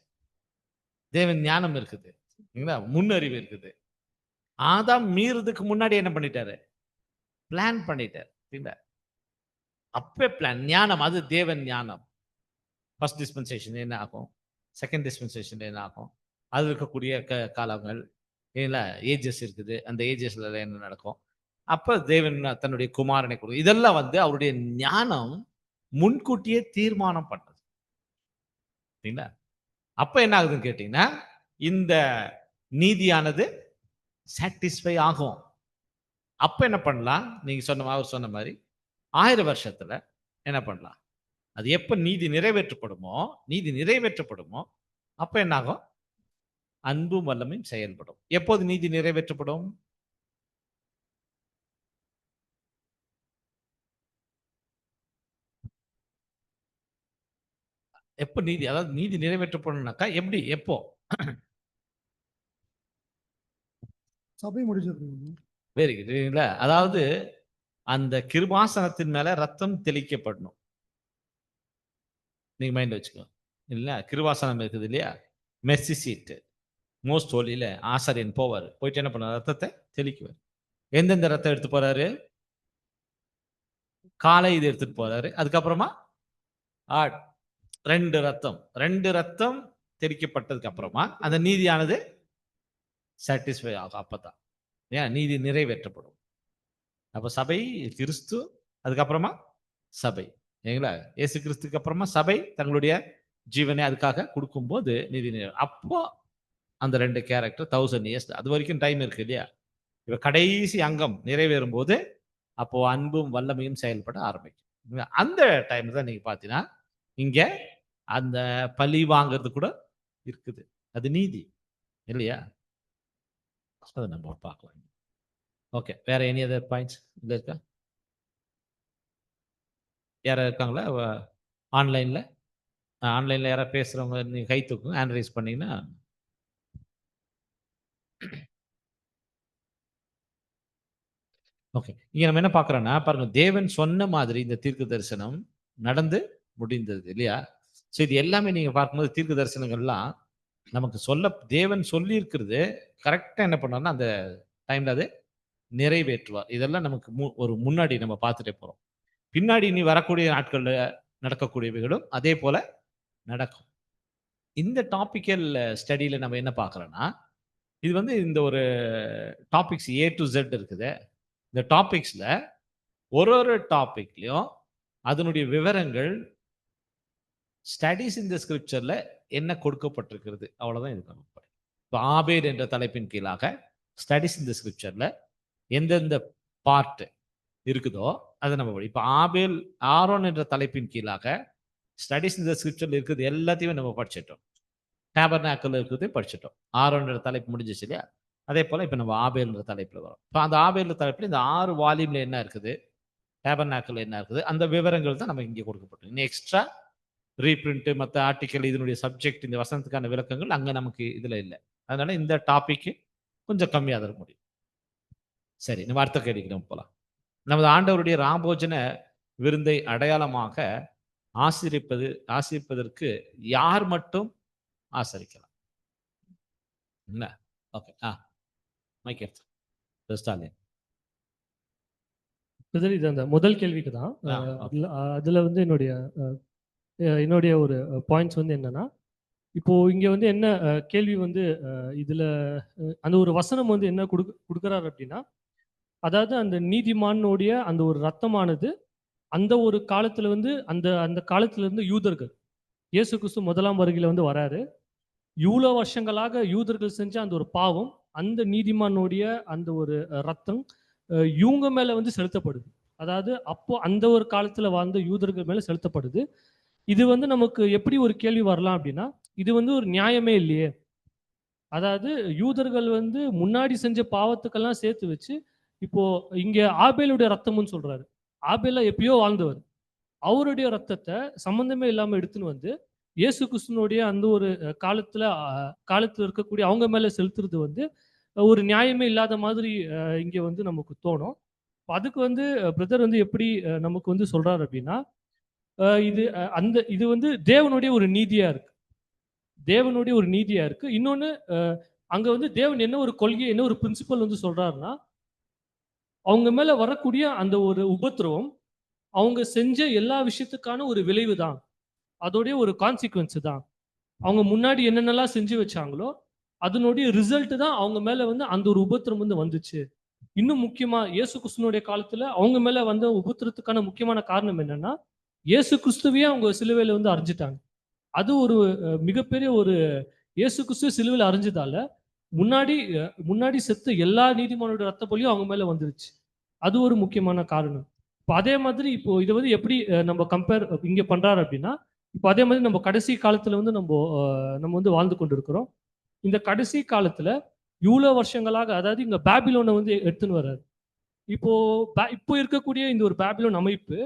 தேவன் ஞானம் இருக்குது, முன்னறிவு இருக்குது. ஆதாம் மீறதுக்கு முன்னாடி என்ன பண்ணிட்டாரு? பிளான் பண்ணிட்டார். அப்பே பிளான், ஞானம், அது தேவன் ஞானம். ஃபர்ஸ்ட் டிஸ்பென்சேஷன் என்ன ஆகும், செகண்ட் டிஸ்பென்சேஷன் என்ன ஆகும், அது இருக்கக்கூடிய காலங்கள் இல்லை, ஏஜஸ் இருக்குது, அந்த ஏஜஸ்ல என்ன நடக்கும். அப்ப தேவன் தன்னுடைய குமாரனை கொடுக்கும். இதெல்லாம் வந்து அவருடைய ஞானம் முன்கூட்டியே தீர்மானம் பண்ணது. சரிங்களா? அப்ப என்ன ஆகுதுன்னு கேட்டீங்கன்னா இந்த நீதியானது சாட்டிஸ்ஃபை ஆகும். அப்ப என்ன பண்ணலாம்? நீங்க அவர் சொன்ன மாதிரி 1000 வருஷத்துல என்ன பண்ணலாம்? அது எப்ப நீதி நிறைவேற்றப்படுமோ அப்ப என்ன ஆகும்? அன்பும் வல்லமையும் செயல்படும். எப்போது நீதி நிறைவேற்றப்படும்? எப்ப நீதி, அதாவது நீதி நிறைவேற்றப்படும்னாக்கா எப்படி, எப்போ? சபை முடிஞ்சது. Very good. அதாவது அந்த கிருபாசனத்தின் மேல ரத்தம் தெளிக்கப்படணும். நீங்க மைண்ட் வச்சுக்கோ இல்ல. கிருபாசனம் இருக்குது இல்லையா? மெர்சி சீட், மோஸ்ட் ஹோலியில ஆசாரியன் போவார், போயிட்டு என்ன பண்ண, ரத்தத்தை தெளிக்குவார். எந்தெந்த ரத்தம் எடுத்து போறாரு? காலை இது எடுத்துட்டு போறாரு. அதுக்கப்புறமா ஆட், ரெண்டு ரத்தம் தெளிக்கப்பட்டதுக்கு அப்புறமா அந்த நீதியானது சாட்டிஸ்ஃபை ஆகும். அப்பதான் ஏன் நீதி நிறைவேற்றப்படும். அப்ப சபை, கிறிஸ்து, அதுக்கப்புறமா சபை. ஏங்களா? இயேசு கிறிஸ்துக்கு அப்புறமா சபை தங்களுடைய ஜீவனை அதுக்காக கொடுக்கும்போது நீதி அப்போ அந்த 2 கேரக்டர் 1000 இயர்ஸ், அது வரைக்கும் டைம் இருக்கு இல்லையா? இப்ப கடைசி அங்கம் நிறைவேறும் போது அப்போ அன்பும் வல்லமையும் செயல்பட ஆரம்பிக்கும். அந்த டைம் தான் நீங்க பாத்தீங்கன்னா இங்க அந்த பழி வாங்கிறது கூட இருக்குது. அது நீதி இல்லையா? அதை நம்ம பார்க்கலாம். ஓகே, வேற எனி அதர் பாயிண்ட்ஸ் இல்லை இருக்கா? யாரா இருக்காங்களா ஆன்லைன்ல? ஆன்லைன்ல யாராவது பேசுறவங்க நீங்க கை தூக்குங்க, ஹேண்ட் ரைஸ் பண்ணீங்கன்னா. ஓகே, இங்க நம்ம என்ன பார்க்குறோம்னா பாருங்க, தேவன் சொன்ன மாதிரி இந்த தீர்க்க தரிசனம் நடந்து முடிந்தது இல்லையா? ஸோ இது எல்லாமே நீங்க பார்க்கும்போது தீர்க்க தரிசனங்கள்லாம் நமக்கு தேவன் சொல்லி இருக்கிறது கரெக்டா என்ன பண்ணார்னா அந்த டைம்ல அது நிறைவேற்றுவார். இதெல்லாம் நமக்கு ஒரு முன்னாடி நம்ம பார்த்துட்டே போறோம். பின்னாடி நீ வரக்கூடிய நாட்கள்ல நடக்கக்கூடியவைகளும் அதே போல நடக்கும். இந்த டாபிக்கல் ஸ்டடியில நம்ம என்ன பார்க்குறோம்னா, இது வந்து இந்த ஒரு டாபிக்ஸ் A to Z இருக்குது. இந்த டாபிக்ஸ்ல ஒரு டாபிக்லயும் அதனுடைய விவரங்கள் ஸ்டடீஸ் இந்த ஸ்கிரிப்சர்ல என்ன கொடுக்கப்பட்டிருக்கிறது அவ்வளவுதான் இது. இப்போ ஆபேல் என்ற தலைப்பின் கீழாக ஸ்டடீஸ் இந்த ஸ்கிரிப்சர்ல எந்தெந்த பார்ட் இருக்குதோ அதை நம்ம இப்போ ஆபேல் ஆரோன் என்ற தலைப்பின் கீழாக ஸ்டடீஸ் இந்த ஸ்கிரிப்சர்ல இருக்குது எல்லாத்தையும் நம்ம படிச்சிட்டோம். டேபர்நாக்கல் இருக்கிறதே படிச்சிட்டோம். ஆரோன் என்ற தலைப்பு முடிஞ்சிச்சு இல்லையா? அதே போல இப்போ நம்ம ஆபேல் என்ற தலைப்புல வரோம். இப்போ அந்த ஆபேல் தலைப்புல இந்த 6 வால்யூம்ல என்ன இருக்குது, டேபர்நாக்கல் என்ன இருக்குது, அந்த விவரங்கள் தான் நம்ம இங்கே கொடுக்கப்பட்டோம். இன்னும் எக்ஸ்ட்ரா ரீபிரிண்ட் மற்ற ஆர்டிக்கல் இதனுடைய சப்ஜெக்ட் இந்த வசனத்துக்கான விளக்கங்கள் அங்கே நமக்கு இதுல இல்லை. அதனால இந்த டாபிக் கொஞ்சம் கம்மியாக தான் முடியும். சரி, நம்ம அடுத்த கேள்விக்கு நம்ம போகலாம். நமது ஆண்டவருடைய ராபோஜன விருந்தை அடையாளமாக ஆசிரிப்பதற்கு யார் மட்டும் ஆசரிக்கலாம்? என்ன? ஓகே, மைக் எடுத்து ஸ்டாலின். இது அந்த முதல் கேள்விக்கு தான். அதுல வந்து என்னுடைய ஒரு பாயிண்ட்ஸ் வந்து என்னன்னா, இப்போ இங்க வந்து என்ன கேள்வி வந்து இதுல அந்த ஒரு வசனம் வந்து என்ன கொடுக்குறாரு அப்படின்னா, அதாவது அந்த நீதிமானுடைய அந்த ஒரு ரத்தமானது அந்த ஒரு காலத்துல வந்து அந்த காலத்துல இருந்து யூதர்கள் இயேசு கிறிஸ்து முதலாம் வருகையில வந்து வராரு. இவ்வளவு வருஷங்களாக யூதர்கள் செஞ்ச அந்த ஒரு பாவம், அந்த நீதிமானுடைய அந்த ஒரு ரத்தம் இவங்க மேல வந்து செலுத்தப்படுது. அதாவது அப்போ அந்த ஒரு காலத்துல வாழ்ந்த யூதர்கள் மேல செலுத்தப்படுது. இது வந்து நமக்கு எப்படி ஒரு கேள்வி வரலாம் அப்படின்னா, இது வந்து ஒரு நியாயமே இல்லையே. அதாவது யூதர்கள் வந்து முன்னாடி செஞ்ச பாவத்துக்கெல்லாம் சேர்த்து வச்சு இப்போ இங்க ஆபேலுடைய ரத்தம்னு சொல்றாரு. ஆபேல எப்பயோ வாழ்ந்தவர், அவருடைய ரத்தத்தை சம்பந்தமே இல்லாம எடுத்துன்னு வந்து இயேசு கிறிஸ்துனுடைய அந்த ஒரு காலத்துல இருக்கக்கூடிய அவங்க மேல செலுத்துறது வந்து ஒரு நியாயமே இல்லாத மாதிரி இங்க வந்து நமக்கு தோணும். அதுக்கு வந்து பிரதர் வந்து எப்படி நமக்கு வந்து சொல்றாரு அப்படின்னா, இது வந்து தேவனுடைய ஒரு நீதியா இருக்கு. தேவனுடைய ஒரு நீதியா இருக்கு. இன்னொன்னு அங்க வந்து தேவன் என்ன ஒரு கொள்கை, என்ன ஒரு பிரின்சிபல் வந்து சொல்றாருன்னா, அவங்க மேல வரக்கூடிய அந்த ஒரு உபத்திரவம் அவங்க செஞ்ச எல்லா விஷயத்துக்கான ஒரு விளைவு தான், அதோடைய ஒரு கான்சிக்வன்ஸ் தான். அவங்க முன்னாடி என்னென்னலாம் செஞ்சு வச்சாங்களோ அதனுடைய ரிசல்ட் தான் அவங்க மேல வந்து அந்த ஒரு உபத்திரம் வந்து வந்துச்சு. இன்னும் முக்கியமா இயேசு கிறிஸ்துனுடைய காலத்துல அவங்க மேல வந்த உபத்திரத்துக்கான முக்கியமான காரணம் என்னன்னா, இயேசு கிறிஸ்துவையே அவங்க சிலுவையில வந்து அறைஞ்சிட்டாங்க. அது ஒரு மிகப்பெரிய ஒரு இயேசு கிறிஸ்துவ சிலுவையில அறைஞ்சதால முன்னாடி செத்த எல்லா நீதிமானுடைய ரத்த பலியும் அவங்க மேல வந்துருச்சு. அது ஒரு முக்கியமான காரணம். இப்போ அதே மாதிரி இப்போ இதை வந்து எப்படி நம்ம கம்பேர் இங்க பண்றாரு அப்படின்னா, இப்போ அதே மாதிரி நம்ம கடைசி காலத்துல வந்து நம்ம வந்து வாழ்ந்து கொண்டிருக்கிறோம். இந்த கடைசி காலத்துல இவ்வளவு வருஷங்களாக, அதாவது இங்க பாபிலோனை வந்து எடுத்துன்னு வர்றாரு. இப்போ இருக்கக்கூடிய இந்த ஒரு பாபிலோன் அமைப்பு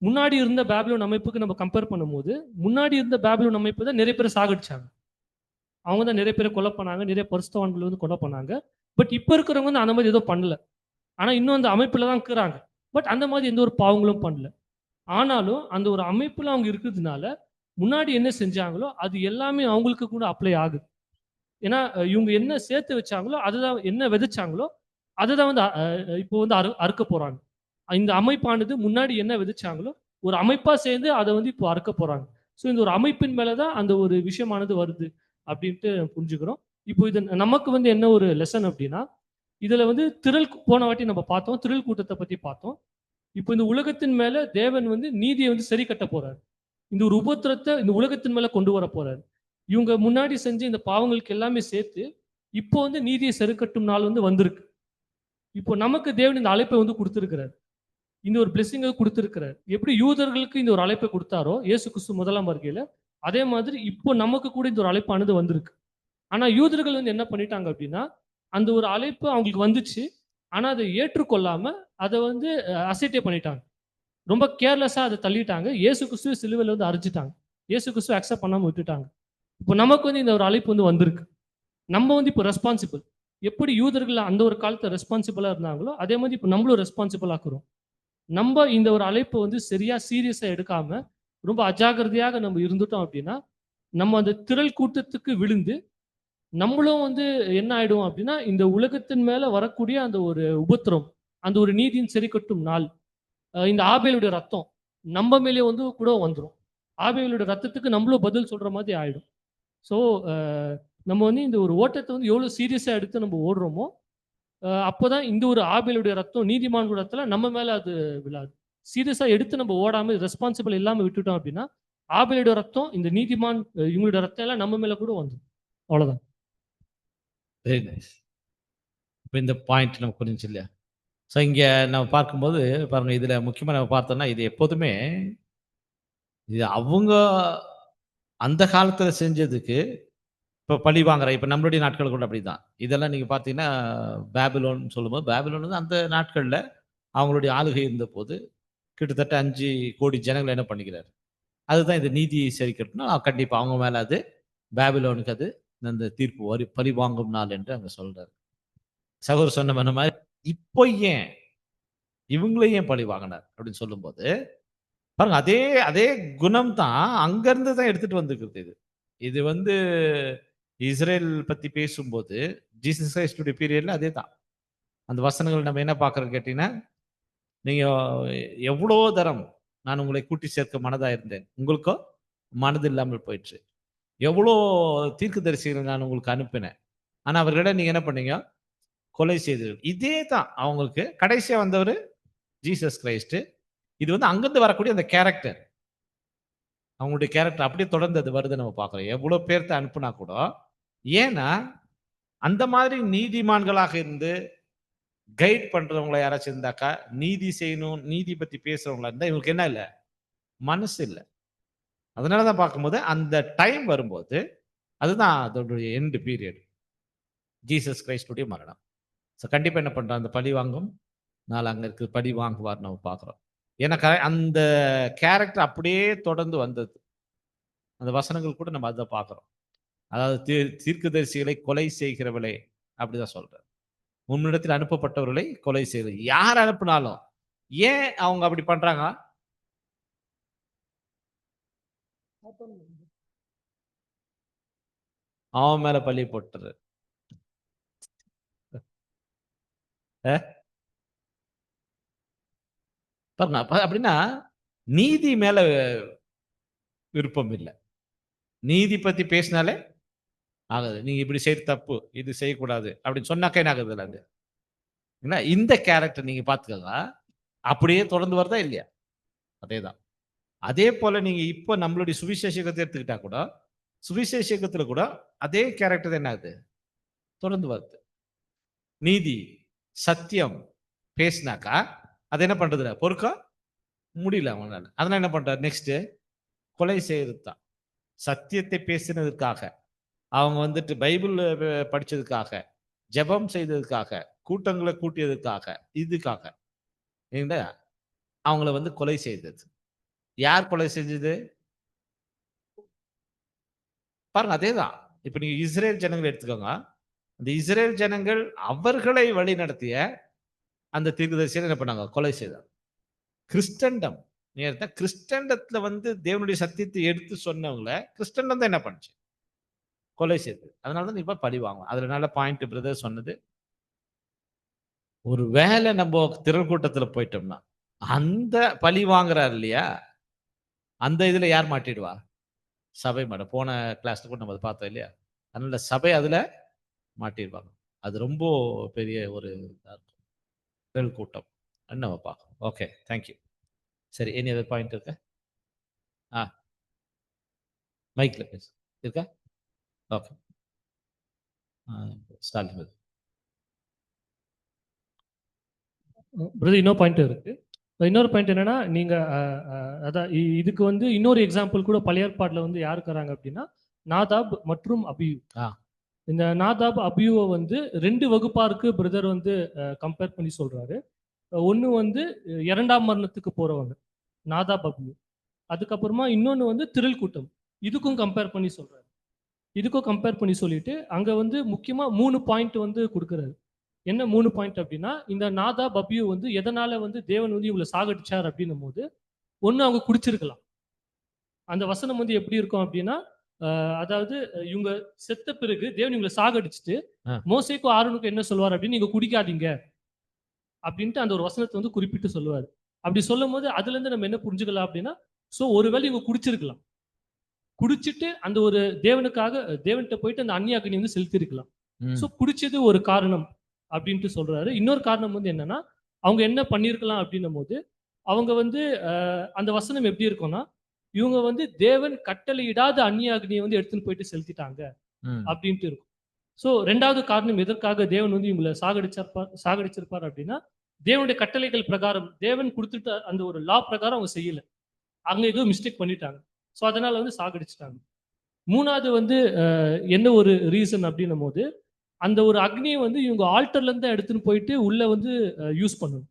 முன்னாடி இருந்த பாபிலோன் அமைப்புக்கு நம்ம கம்பேர் பண்ணும்போது, முன்னாடி இருந்த பாபிலோன் அமைப்பு தான் நிறைய பேர் சாகடிச்சாங்க. அவங்க தான் நிறைய பேரை கொலை பண்ணாங்க, நிறைய பரிசுத்தவான்கள் வந்து கொலை பண்ணாங்க. பட் இப்போ இருக்கிறவங்க வந்து அந்த மாதிரி எதுவும் பண்ணல. ஆனா இன்னும் அந்த அமைப்புல தான் இருக்கிறாங்க. பட் அந்த மாதிரி எந்த ஒரு பாவங்களும் பண்ணல. ஆனாலும் அந்த ஒரு அமைப்புல அவங்க இருக்கிறதுனால முன்னாடி என்ன செஞ்சாங்களோ அது எல்லாமே அவங்களுக்கு கூட அப்ளை ஆகுது. ஏன்னா இவங்க என்ன சேர்த்து வச்சாங்களோ அதுதான், என்ன விதைச்சாங்களோ அதுதான் வந்து இப்போ வந்து அறுக்க போறாங்க. இந்த அமைப்பானது முன்னாடி என்ன விதைச்சாங்களோ ஒரு அமைப்பா சேர்ந்து அதை வந்து இப்போ அறுக்க போறாங்க. ஸோ இந்த ஒரு அமைப்பின் மேலதான் அந்த ஒரு விஷயமானது வருது அப்படின்ட்டு புரிஞ்சுக்கிறோம். இப்போ இது நமக்கு வந்து என்ன ஒரு லெசன் அப்படின்னா, இதுல வந்து போன வாட்டி நம்ம பார்த்தோம், திரள் கூட்டத்தை பத்தி பார்த்தோம். இப்போ இந்த உலகத்தின் மேல தேவன் வந்து நீதியை வந்து சரி கட்ட போறாரு. இந்த ஒரு உபத்திரத்தை இந்த உலகத்தின் மேல கொண்டு வர போறாரு. இவங்க முன்னாடி செஞ்ச இந்த பாவங்களுக்கு எல்லாமே சேர்த்து இப்போ வந்து நீதியை சரி கட்டும் நாள் வந்து வந்திருக்கு. இப்போ நமக்கு தேவன் இந்த அழைப்பை வந்து கொடுத்திருக்கிறார், இந்த ஒரு பிளெஸிங்கை கொடுத்திருக்கிறார். எப்படி யூதர்களுக்கு இந்த ஒரு அழைப்பை கொடுத்தாரோ இயேசு கிறிஸ்து முதலாம் வருகையில, அதே மாதிரி இப்போ நமக்கு கூட இந்த ஒரு அழைப்பானது வந்திருக்கு. ஆனா யூதர்கள் வந்து என்ன பண்ணிட்டாங்க அப்படின்னா, அந்த ஒரு அழைப்பு அவங்களுக்கு வந்துச்சு. ஆனா அதை ஏற்றுக்கொள்ளாம அதை வந்து அசட்டே பண்ணிட்டாங்க. ரொம்ப கேர்லெஸ்ஸா அதை தள்ளிட்டாங்க. இயேசு கிறிஸ்துவ சிலுவையில வந்து அறைஞ்சிட்டாங்க. இயேசு கிறிஸ்துவ அக்செப்ட் பண்ணாம விட்டுட்டாங்க. இப்போ நமக்கு வந்து இந்த ஒரு அழைப்பு வந்து வந்திருக்கு. நம்ம வந்து இப்போ ரெஸ்பான்சிபிள். எப்படி யூதர்கள் அந்த ஒரு காலத்துல ரெஸ்பான்சிபிளா இருந்தாங்களோ, அதே மாதிரி இப்போ நம்மளும் ரெஸ்பான்சிபிள் ஆக்குறோம். நம்ம இந்த ஒரு அழைப்பை வந்து சரியா சீரியஸா எடுக்காம, ரொம்ப அஜாக்கிரதையாக நம்ம இருந்துட்டோம் அப்படின்னா, நம்ம அந்த திரள் கூட்டத்துக்கு விழுந்து, நம்மளும் வந்து என்ன ஆயிடும் அப்படின்னா, இந்த உலகத்தின் மேல வரக்கூடிய அந்த ஒரு உபத்திரம், அந்த ஒரு நீதியின் சரிக்கட்டும் நாள், இந்த ஆபேலுடைய ரத்தம் நம்ம மேலே வந்து கூட வந்துரும். ஆபேலுடைய ரத்தத்துக்கு நம்மளும் பதில் சொல்ற மாதிரி ஆயிடும். ஸோ நம்ம வந்து இந்த ஒரு ஓட்டத்தை வந்து எவ்வளவு சீரியஸா எடுத்து நம்ம ஓடுறோமோ, அப்போதான் இந்த ஒரு ஆபேலுடைய ரத்தம் நீதிமான்களோட ரத்தம் நம்ம மேல அது விழாது. சீரியஸா எடுத்து நம்ம ஓடாம ரெஸ்பான்சிபிள் இல்லாம விட்டுட்டோம் அப்படின்னா, ஆபேலுடைய ரத்தம், இந்த நீதிமான் இவங்களுடைய ரத்தம் எல்லாம் நம்ம மேல கூட வந்துடும். அவ்வளவுதான். Very nice. இப்போ இந்த பாயிண்ட் நமக்கு புரிஞ்சு இல்லையா? ஸோ இங்கே நம்ம பார்க்கும்போது பாருங்க, இதில் முக்கியமாக நம்ம பார்த்தோம்னா இது எப்போதுமே இது அவங்க அந்த காலத்தில் செஞ்சதுக்கு இப்போ பழி வாங்குற இப்போ நம்மளுடைய நாட்கள் கூட அப்படிதான். இதெல்லாம் நீங்கள் பார்த்தீங்கன்னா பேபிலோன் சொல்லும்போது பேபிலோன் வந்து அந்த நாட்களில் அவங்களுடைய ஆளுகை இருந்தபோது கிட்டத்தட்ட 5,00,00,000 ஜனங்களை என்ன பண்ணிக்கிறாரு. அதுதான் இந்த நீதி சரிக்கட்டும்னா கண்டிப்பாக அவங்க மேலே அது பேபிலோனுக்கு அது அந்த தீர்ப்பு பழி வாங்கும் நாள் என்று அங்கே சொல்றாரு. சகோதரர் சொன்ன மாதிரி இப்போ ஏன் இவங்களே ஏன் பழி வாங்கினார் அப்படின்னு சொல்லும்போது பாருங்க, அதே அதே குணம் தான் அங்கிருந்து தான் எடுத்துட்டு வந்திருக்குது. இது இது வந்து இஸ்ரேல் பத்தி பேசும்போது ஜீசஸ் கிரைஸ்டுடைய பீரியட்ல அதே தான். அந்த வசனங்கள் நம்ம என்ன பார்க்கறோம் கேட்டீங்கன்னா, நீங்க எவ்வளோ தரம் நான் உங்களை கூட்டி சேர்க்க மனதா இருந்தேன், உங்களுக்கோ மனது இல்லாமல் போயிடுச்சு. எவ்வளோ தீர்க்கதரிசிகளை நான் உங்களுக்கு அனுப்பினேன், ஆனா அவர்களிடம் நீங்க என்ன பண்ணீங்க, கொலை செய்தீர்கள். இதே தான் அவங்களுக்கு கடைசியா வந்தவர் ஜீசஸ் கிரைஸ்ட். இது வந்து அங்கிருந்து வரக்கூடிய அந்த கேரக்டர், அவங்களுடைய கேரக்டர் அப்படியே தொடர்ந்து அது வருது நம்ம பார்க்கிறோம். எவ்வளோ பேர்த்த அனுப்புனா கூட, ஏன்னா அந்த மாதிரி நீதிமான்களாக இருந்து கைட் பண்றவங்கள யாராச்சும் இருந்தாக்கா, நீதி செய்யணும், நீதி பத்தி பேசுறவங்களா இருந்தா இவங்களுக்கு என்ன இல்ல, மனசு இல்ல. அதனால தான் பார்க்கும்போது அந்த டைம் வரும்போது அதுதான் அதோடைய எண்ட் பீரியட், ஜீசஸ் கிரைஸ்டுடைய மரணம். ஸோ கண்டிப்பா என்ன பண்றான், அந்த பழி வாங்கும் நாள் அங்க இருக்கு, பழி வாங்குவார் நம்ம பார்க்கிறோம். ஏன்னா அந்த கேரக்டர் அப்படியே தொடர்ந்து வந்தது. அந்த வசனங்கள் கூட நம்ம அதை பார்க்கிறோம். அதாவது தீர்க்கதரிசிகளை கொலை செய்கிறவளே அப்படிதான் சொல்றார். உன்னிடத்தில் அனுப்பப்பட்டவர்களை கொலை செய்வது. யார் அனுப்பினாலும் ஏன் அவங்க அப்படி பண்றாங்க? அவன் மேல பழி போட்டுரு. அப்படின்னா நீதி மேல விருப்பம் இல்லை. நீதி பத்தி பேசினாலே ஆகுது, நீங்க இப்படி செய்ய தப்பு, இது செய்யக்கூடாது அப்படின்னு சொன்னாக்கா என்ன ஆகுது அது. இந்த கேரக்டர் நீங்க பாத்துக்கோங்க, அப்படியே தொடர்ந்து வருதா இல்லையா? அதேதான். அதே போல நீங்க இப்ப நம்மளுடைய சுவிசேஷத்தை எடுத்துக்கிட்டா கூட, சுவிசேஷத்துல கூட அதே கேரக்டர் என்ன ஆகுது, தொடர்ந்து வருது. நீதி சத்தியம் பேசினாக்கா அது என்ன பண்றதுல பொறுக்க முடியல அவங்களால. அதனால என்ன பண்றாரு, நெக்ஸ்ட் கொலை செய்யறது தான். சத்தியத்தை பேசினதுக்காக, அவங்க வந்துட்டு பைபிள் படிச்சதுக்காக, ஜெபம் செய்ததுக்காக, கூட்டங்களை கூட்டியதுக்காக, இதுக்காக அவங்கள வந்து கொலை செய்தது. யார் கொலை செஞ்சது பாருங்க, அதேதான். இப்ப நீங்க இஸ்ரேல் ஜனங்களை எடுத்துக்கோங்க. அந்த இஸ்ரேல் ஜனங்கள் அவர்களை வழி நடத்திய அந்த தீர்க்கதரிசியை என்ன பண்ணாங்க, கொலை செய்தாங்க. கிறிஸ்டண்டம் கிறிஸ்டண்டத்துல வந்து தேவனுடைய சத்தியத்தை எடுத்து சொன்னவங்கள கிறிஸ்டண்டம் தான் என்ன பண்ணுச்சு, கொலை செய்தது. அதனாலதான் இப்ப பழி வாங்குவோம். அதனால பாயிண்ட் பிரதர் சொன்னது, ஒரு வேலை நம்ம திரள் கூட்டத்துல போயிட்டோம்னா அந்த பழி வாங்குறாரு இல்லையா, அந்த இதுல யார் மாட்டிடுவா, சபை மாட்ட. போன கிளாஸ்ல கூட நம்ம அதை பார்த்தோம் இல்லையா? அதனால சபை அதுல மாட்டிடுவாங்க. அது ரொம்ப பெரிய ஒரு திரள் கூட்டம் நம்ம பார்க்கணும். Okay, thank you. சரி, எனி அதர் பாயிண்ட் இருக்கா? மைக்ல பேசு இருக்கா? Okay, start with. பிரதர் இன்னொரு பாயிண்ட் இருக்கு. இன்னொரு பாயிண்ட் என்னன்னா, நீங்க அதான் இதுக்கு வந்து இன்னொரு எக்ஸாம்பிள் கூட பழைய ஏற்பாடுல வந்து யாரு தராங்க அப்படின்னா, நாதாப் மற்றும் அபியூ. ஆ. இந்த நாதாப் அபியூவை வந்து 2 வகுப்பாருக்கு பிரதர் வந்து கம்பேர் பண்ணி சொல்றாரு. ஒண்ணு வந்து 2ஆம் மரணத்துக்கு போறவங்க, நாதாப் அபியூ. அதுக்கப்புறமா இன்னொன்னு வந்து திரள் கூட்டம். இதுக்கும் கம்பேர் பண்ணி சொல்றாரு. இதுக்கும் கம்பேர் பண்ணி சொல்லிட்டு, அங்க வந்து முக்கியமா 3 பாயிண்ட் வந்து குடுக்குறாரு. என்ன 3 பாயிண்ட் அப்படின்னா, இந்த நாதாப் அபியூ வந்து எதனால வந்து தேவன் வந்து இவங்கள சாகடிச்சார் அப்படின்னும்போது, ஒண்ணு அவங்க குடிச்சிருக்கலாம். அந்த வசனம் வந்து எப்படி இருக்கும் அப்படின்னா, அதாவது இவங்க செத்த பிறகு தேவன் இவங்கள சாகடிச்சுட்டு, ஆ. மோசேக்கும் ஆரோனுக்கும் என்ன சொல்வார் அப்படின்னு, நீங்க குடிக்காதீங்க அப்படின்ட்டு அந்த ஒரு வசனத்தை வந்து குறிப்பிட்டு சொல்லுவாரு. அப்படி சொல்லும்போது அதுலேருந்து நம்ம என்ன புரிஞ்சுக்கலாம் அப்படின்னா, சோ ஒருவேளை இவங்க குடிச்சிருக்கலாம். குடிச்சிட்டு அந்த ஒரு தேவனுக்காக தேவன்கிட்ட போயிட்டு அந்த அந்நிய அக்னி வந்து செலுத்தியிருக்கலாம். ம். சோ குடிச்சது ஒரு காரணம் அப்படின்ட்டு சொல்றாரு. இன்னொரு காரணம் வந்து என்னன்னா, அவங்க என்ன பண்ணியிருக்கலாம் அப்படின்னும்போது, அவங்க வந்து அந்த வசனம் எப்படி இருக்கும்னா, இவங்க வந்து தேவன் கட்டளையிடாத அந்நிய அக்னியை வந்து எடுத்துன்னு போயிட்டு செலுத்திட்டாங்க ம். அப்படின்ட்டு இருக்கும். சோ 2வது காரணம் எதற்காக தேவன் வந்து இவங்கள சாகடிச்சிருப்பார் அப்படின்னா, தேவனுடைய கட்டளைகள் பிரகாரம் தேவன் குடுத்துட்ட அந்த ஒரு லா பிரகாரம் அவங்க செய்யல. அங்க ஏதோ மிஸ்டேக் பண்ணிட்டாங்க. சோ அதனால வந்து சாகடிச்சுட்டாங்க. 3வது வந்து என்ன ஒரு ரீசன் அப்படின்னும்போது, அந்த ஒரு அக்னிய வந்து இவங்க ஆல்டர்ல இருந்து தான் எடுத்துன்னு போயிட்டு உள்ள வந்து யூஸ் பண்ணணும்.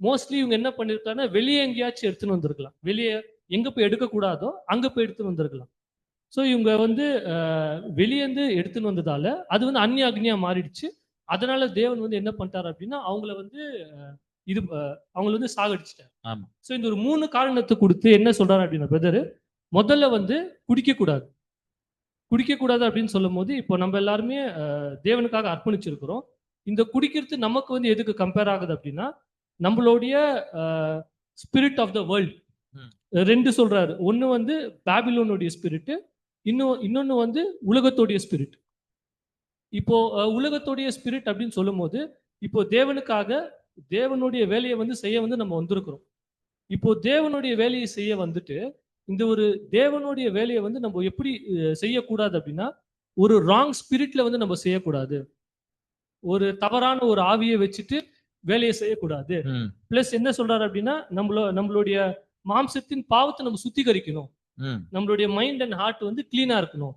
மோஸ்ட்லி இவங்க என்ன பண்ணிருக்காங்கன்னா, வெளிய எங்கேயாச்சும் எடுத்துன்னு வந்திருக்கலாம். வெளிய எங்க போய் எடுக்கக்கூடாதோ, அங்க போய் எடுத்துன்னு வந்திருக்கலாம். ஸோ இவங்க வந்து வெளியேந்து எடுத்துன்னு வந்ததால, அது வந்து அந்நிய அக்னியா மாறிடுச்சு. அதனால தேவன் வந்து என்ன பண்ணிட்டாரு அப்படின்னா, அவங்கள வந்து இது அவங்கள வந்து சாகடிச்சுட்டாரு. ஆமா. ஸோ இந்த ஒரு 3 காரணத்த குடுத்து என்ன சொல்றாரு அப்படின்னா பிரதரு, முதல்ல வந்து குடிக்கக்கூடாது. குடிக்கக்கூடாது அப்படின்னு சொல்லும்போது, இப்போ நம்ம எல்லாருமே தேவனுக்காக அர்ப்பணிச்சிருக்கிறோம். இந்த குடிக்கிறது நமக்கு வந்து எதுக்கு கம்பேர் ஆகுது அப்படின்னா, நம்மளுடைய a spirit of the world. ம். 2 சொல்றாரு. ஒண்ணு வந்து பாபிலோனுடைய ஸ்பிரிட். இன்னொன்னு வந்து உலகத்தோடைய ஸ்பிரிட். இப்போ உலகத்தோடைய ஸ்பிரிட் அப்படின்னு சொல்லும்போது, இப்போ தேவனுக்காக தேவனுடைய வேலையை வந்து செய்ய வந்து நம்ம வந்திருக்கிறோம். இப்போ தேவனுடைய வேலையை செய்ய வந்துட்டு, இந்த ஒரு தேவனுடைய வேலையை வந்து நம்ம எப்படி செய்யக்கூடாது அப்படின்னா, ஒரு ராங் ஸ்பிரிட்ல வந்து நம்ம செய்யக்கூடாது. ஒரு தவறான ஒரு ஆவியை வச்சுட்டு வேலையை செய்யக்கூடாது. ம். பிளஸ் என்ன சொல்றாரு அப்படின்னா, நம்மளுடைய மாம்சத்தின் பாவத்தை நம்ம சுத்திகரிக்கணும். ம். நம்மளுடைய மைண்ட் அண்ட் ஹார்ட் வந்து கிளீனா இருக்கணும்.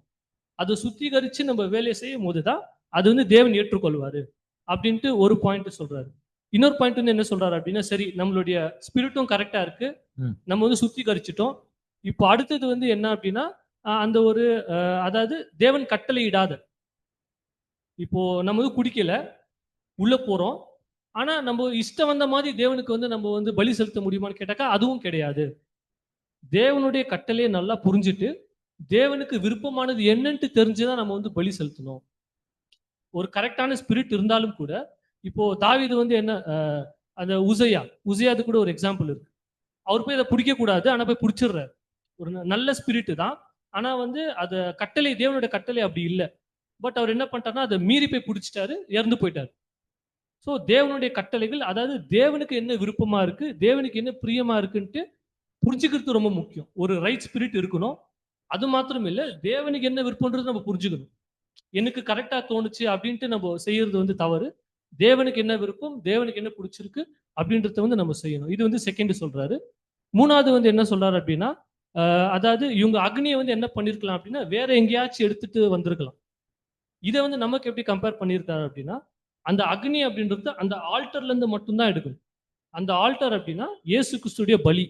அதை சுத்திகரிச்சு நம்ம வேலையை செய்யும் போதுதான் அது வந்து தேவன் ஏற்றுக்கொள்வாரு அப்படின்ட்டு ஒரு பாயிண்ட் சொல்றாரு. இன்னொரு பாயிண்ட் வந்து என்ன சொல்றாரு அப்படின்னா, சரி நம்மளுடைய ஸ்பிரிட்டும் கரெக்டா இருக்கு, ம். நம்ம வந்து சுத்திகரிச்சிட்டோம். இப்போ அடுத்தது வந்து என்ன அப்படின்னா, அந்த ஒரு அதாவது தேவன் கட்டளையிடாத, இப்போ நம்ம வந்து குடிக்கல, உள்ள போறோம். ஆனா நம்ம இஷ்டம் வந்த மாதிரி தேவனுக்கு வந்து நம்ம வந்து பலி செலுத்த முடியுமான்னு கேட்டாக்கா அதுவும் கிடையாது. தேவனுடைய கட்டளையை நல்லா புரிஞ்சுட்டு, தேவனுக்கு விருப்பமானது என்னன்ட்டு தெரிஞ்சுதான் நம்ம வந்து பலி செலுத்தணும். ஒரு கரெக்டான ஸ்பிரிட் இருந்தாலும் கூட, இப்போ தாவீது வந்து என்ன அந்த உசையாது கூட ஒரு எக்ஸாம்பிள் இருக்கு. அவர் போய் அதை பிடிக்க கூடாது, ஆனா போய் பிடிச்சிடுறாரு. ஒரு நல்ல ஸ்பிரிட் தான். ஆனா வந்து அத கட்டளை தேவனுடைய கட்டளை அப்படி இல்ல. பட் அவர் என்ன பண்ணிட்டாருன்னா, அதை மீறி போய் பிடிச்சிட்டாரு, இறந்து போயிட்டாரு. சோ தேவனுடைய கட்டளைகள், அதாவது தேவனுக்கு என்ன விருப்பமா இருக்கு, தேவனுக்கு என்ன பிரியமா இருக்குன்ட்டு புரிஞ்சுக்கிறது ரொம்ப முக்கியம். ஒரு ரைட் ஸ்பிரிட் இருக்கணும். அது மாத்திரம் இல்ல, தேவனுக்கு என்ன விருப்பம்ன்றது நம்ம புரிஞ்சுக்கணும். எனக்கு கரெக்டா தோணுச்சு அப்படின்ட்டு நம்ம செய்யறது வந்து தவறு. தேவனுக்கு என்ன விருப்பம், தேவனுக்கு என்ன பிடிச்சிருக்கு அப்படின்றத வந்து நம்ம செய்யணும். இது வந்து செகண்ட் சொல்றாரு. 3வது வந்து என்ன சொல்றாரு அப்படின்னா, அதாவது இவங்க அக்னியை வந்து என்ன பண்ணிருக்கலாம் அப்படின்னா, வேற எங்கேயாச்சும் எடுத்துட்டு வந்திருக்கலாம். இதை வந்து நமக்கு எப்படி கம்பேர் பண்ணியிருக்காரு அப்படின்னா, அந்த அக்னி அப்படின்றது அந்த ஆல்டர்ல இருந்து மட்டும்தான் எடுக்கணும். அந்த ஆல்டர் அப்படின்னா இயேசு கிறிஸ்துடைய பலி,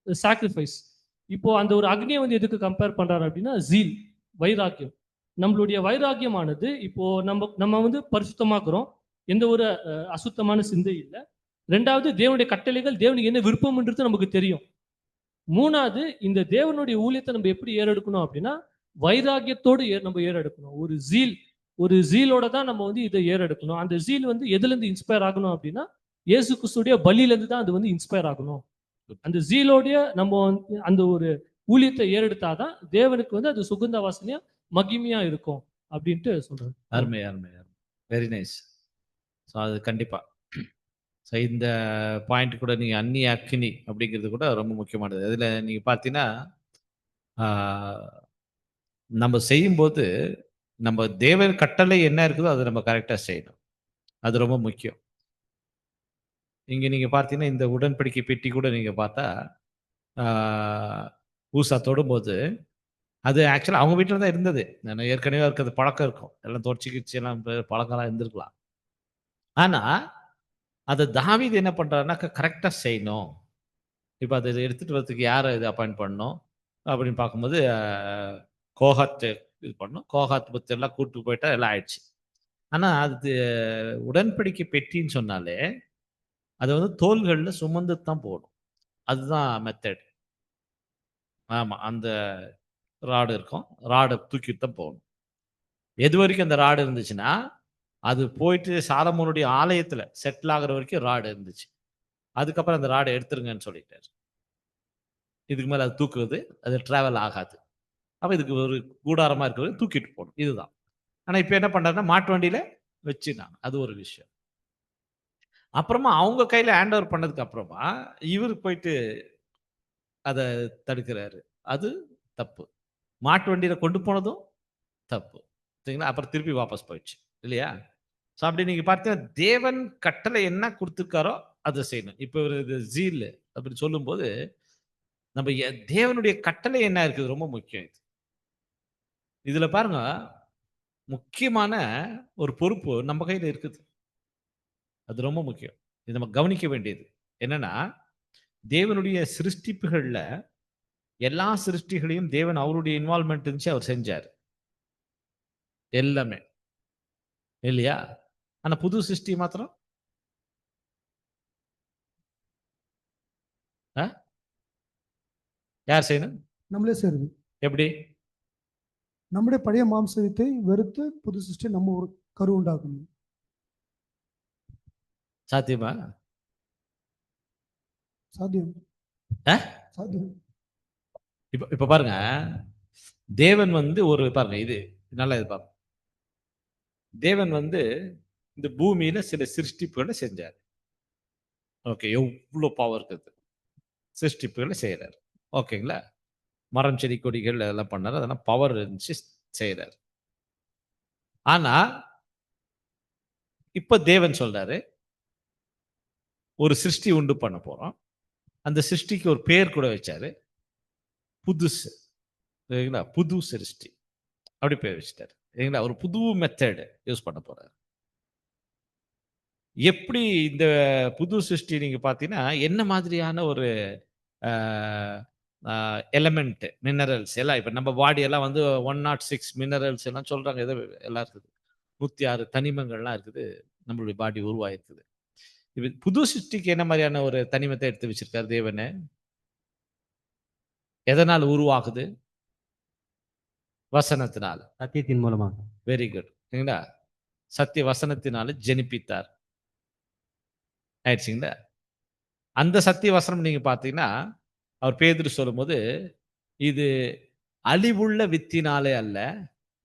சாக்ரிஃபைஸ். இப்போ அந்த ஒரு அக்னியை வந்து எதுக்கு கம்பேர் பண்றாரு அப்படின்னா, ஜீல், வைராக்கியம். நம்மளுடைய வைராக்கியமானது இப்போ நம்ம நம்ம வந்து பரிசுத்தமாக்குறோம். எந்த ஒரு அசுத்தமான சிந்தை இல்லை. 2வது தேவனுடைய கட்டளைகள், தேவனுக்கு என்ன விருப்பம்ன்றது நமக்கு தெரியும். 3வது இந்த தேவனுடைய ஊழியத்தை நம்ம எப்படி ஏறெடுக்கணும் அப்படின்னா, வைராக்கியத்தோடு நம்ம ஏறெடுக்கணும். ஒரு ஜீலோட தான் நம்ம வந்து இதை ஏறெடுக்கணும். அந்த ஜீல் வந்து எதுல இருந்து இன்ஸ்பயர் ஆகணும் அப்படின்னா, இயேசு கிறிஸ்துடைய பலியில இருந்து தான் அது வந்து இன்ஸ்பயர் ஆகணும். அந்த ஜீலோடைய நம்ம அந்த ஒரு ஊழியத்தை ஏறெடுத்தாதான் தேவனுக்கு வந்து அது சுகந்த வாசனையா மகிமையா இருக்கும் அப்படின்ட்டு சொல்றாரு. அருமை, அருமை, அருமை. Very nice. ஸோ அது கண்டிப்பா. ஸோ இந்த பாயிண்ட் கூட நீங்க அந்நிய அக்கினி அப்படிங்கிறது கூட ரொம்ப முக்கியமானது. அதுல நீங்க பார்த்தீங்கன்னா, ஆ நம்ம செய்யும்போது, நம்ம தேவன் கட்டளை என்ன இருக்குதோ, அத நம்ம கரெக்ட்டா செய்யணும். அது ரொம்ப முக்கியம். இங்க நீங்க பார்த்தீங்கன்னா, இந்த உடன்படிக்கை பெட்டி கூட நீங்க பார்த்தா, ஆ ஊசா தொடும்போது, அது ஆக்சுவலா அவங்க வீட்ல தான் இருந்தது. நான் ஏற்கனவே அவருக்கு அது பழக்கம் இருக்கும். எல்லாம் தொடைச்சு கிடிச்சு எல்லாம் பழக்கம்லாம் இருந்திருக்கலாம். ஆனா, அத தாவீது என்ன பண்றாருன்னா, கரெக்ட்டா செய்யணும். இப்ப அத எடுத்துட்டு வரதுக்கு யார இது அப்பாயிண்ட் பண்ணணும்? அப்படின்னு பார்க்கும்போது, கோகாத் இது பண்ணணும். கோகாத் புத்தர்லாம் கூட்டு போயிட்டா எல்லாம் ஆயிடுச்சு. ஆனா, அது உடன்படிக்கை பெட்டின்னு சொன்னாலே, அத வந்து தோள்கள்ல சுமந்து தான் போணும். அதுதான் மெத்தட். ஆமா. அந்த ராடு இருக்கும். ராட தூக்கிட்டு தான் போணும். எதுவரைக்கும் அந்த ராடு இருந்துச்சுன்னா, அது போயிட்டு சாலமோனுடைய ஆலயத்துல செட்டில் ஆகுற வரைக்கும் ராடு இருந்துச்சு. அதுக்கப்புறம் அந்த ராட எடுத்துருங்கன்னு சொல்லிட்டாரு. இதுக்கு மேல அது தூக்குறது, அது டிராவல் ஆகாது. அப்ப இதுக்கு ஒரு கூடாரமா இருக்கிறது தூக்கிட்டு போணும். இதுதான். ஆனா இப்ப என்ன பண்றாருன்னா, மாட்டு வண்டியில வச்சுனாங்க. அது ஒரு விஷயம். அப்புறமா அவங்க கையில ஹேண்ட் ஓவர் பண்ணதுக்கு அப்புறமா, இவரு போயிட்டு அத தடுக்கிறாரு. அது தப்பு. மாட்டு வண்டியில கொண்டு போனதும் தப்பு. சரிங்களா? அப்புறம் திருப்பி வாபஸ் போயிடுச்சு. இல்லையா? ஸோ அப்படி நீங்க பார்த்தீங்கன்னா, தேவன் கட்டளை என்ன குடுத்துருக்காரோ, அத செய்யணும். இப்ப ஒரு இது ஜீல் அப்படி சொல்லும்போது, நம்ம தேவனுடைய கட்டளை என்ன இருக்குது ரொம்ப முக்கியம் இது. இதுல பாருங்க, முக்கியமான ஒரு பொறுப்பு நம்ம கையில இருக்குது. அது ரொம்ப முக்கியம். இது நம்ம கவனிக்க வேண்டியது. என்னன்னா, தேவனுடைய சிருஷ்டிப்புகள்ல எல்லா சிருஷ்டிகளையும் தேவன் அவருடைய இன்வால்வ்மென்ட் இருந்துச்சு அவர் செஞ்சாரு. எல்லாமே. இல்லையா? ஆனா புது சிருஷ்டி மாத்திரம் அ யார் செய்யணும்? நம்மளே செய்றது. எப்படி? நம்முடைய பழைய மாம்சத்தை வெறுத்து புது சிருஷ்டி நம்ம ஒரு கரு உண்டாக்கணும். சாத்தியமா? சாத்தியம். அ சாத்தியம். இப்ப இப்ப பாருங்க. தேவன் வந்து ஒரு பாருங்க இது நல்லா இது பாருங்க. தேவன் வந்து இந்த பூமியில சில சிருஷ்டிப்புகள செஞ்சாரு. ஓகே. எவ்ளோ பவர் இருக்குது. சிருஷ்டிப்புகள செய்றாரு. ஓகேங்களா? மரம், செடி, கொடிகள் அதெல்லாம் பண்ணாரு. அதெல்லாம் பவர் இருந்துச்சு செய்றாரு. ஆனா, இப்ப தேவன் சொல்றாரு, ஒரு சிருஷ்டி உண்டு பண்ண போறோம். அந்த சிருஷ்டிக்கு ஒரு பேர் கூட வச்சாரு. புதுசு. சரிங்களா? புது சிருஷ்டி. அப்படி பேர் வச்சுட்டாரு. சரிங்களா? ஒரு புது மெத்தட் யூஸ் பண்ண போறாரு. எப்படி இந்த புது சிருஷ்டி நீங்க பார்த்தீங்கன்னா, என்ன மாதிரியான ஒரு அ அ எலமென்ட், மினரல்ஸ் எல்லாம் இப்ப நம்ம பாடி எல்லாம் வந்து 106 மினரல்ஸ் எல்லாம் சொல்றாங்க. ஏதோ எல்லாம் இருக்குது. 106 தனிமங்கள்லாம் இருக்குது. நம்மளுடைய பாடி உருவாயிருக்குது. இது புது சிருஷ்டிக்கு என்ன மாரியான ஒரு தனிமத்த எடுத்து வச்சிருக்காரு தேவனு? எதனால உருவாகுது? வசனத்தினால. சத்தியத்தின் மூலமாக. Very good. சரிங்களா? சத்திய வசனத்தினால ஜெனிப்பித்தார். ஆயிடுச்சுங்களா? அந்த சத்திய வசனம் நீங்க பார்த்தீங்கன்னா, அவர் பேதுரு சொல்லும்போது, இது அழிவுள்ள வித்தினாலே அல்ல,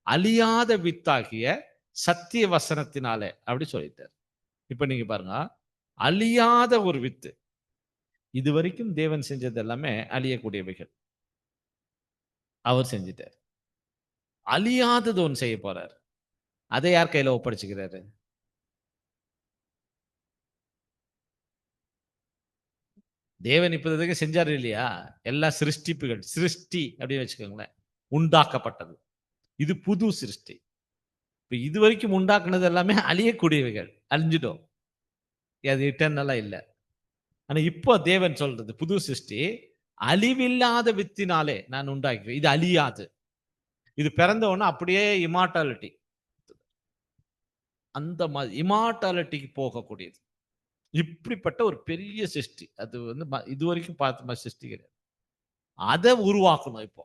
அழியாத வித்தாகிய சத்திய வசனத்தினாலே அப்படி சொல்லிட்டார். இப்ப நீங்க பாருங்க, அழியாத ஒரு வித்து. இதுவரைக்கும் தேவன் செஞ்சது எல்லாமே அழியக்கூடியவைகள். அவர் செஞ்சுட்டார். அழியாதது ஒண்ணு செய்ய போறார். அதை யார் கையில ஒப்படைச்சுக்கிறாரு? தேவன் இப்போதைக்கு செஞ்சாரு இல்லையா? எல்லா சிருஷ்டிப்புகள், சிருஷ்டி அப்படின்னு வச்சுக்கோங்களேன். உண்டாக்கப்பட்டது. இது புது சிருஷ்டி. இப்ப இதுவரைக்கும் உண்டாக்குனது எல்லாமே அழியக்கூடியவைகள். அழிஞ்சிடும். அது இட்டர்னலா இல்ல. ஆனா இப்போ தேவன் சொல்றது புது சிருஷ்டி, அழிவில்லாத வித்தினாலே நான் உண்டாக்குவேன். இது அழியாது. இது பிறந்த உடனே அப்படியே இம்மார்டாலிட்டி. அந்த மாதிரி இம்மார்டாலிட்டிக்கு போகக்கூடியது. இப்படிப்பட்ட ஒரு பெரிய சிருஷ்டி. அது வந்து இதுவரைக்கும் பார்த்த மாரி சிருஷ்டி கிடையாது. அத உருவாக்கணும் இப்போ.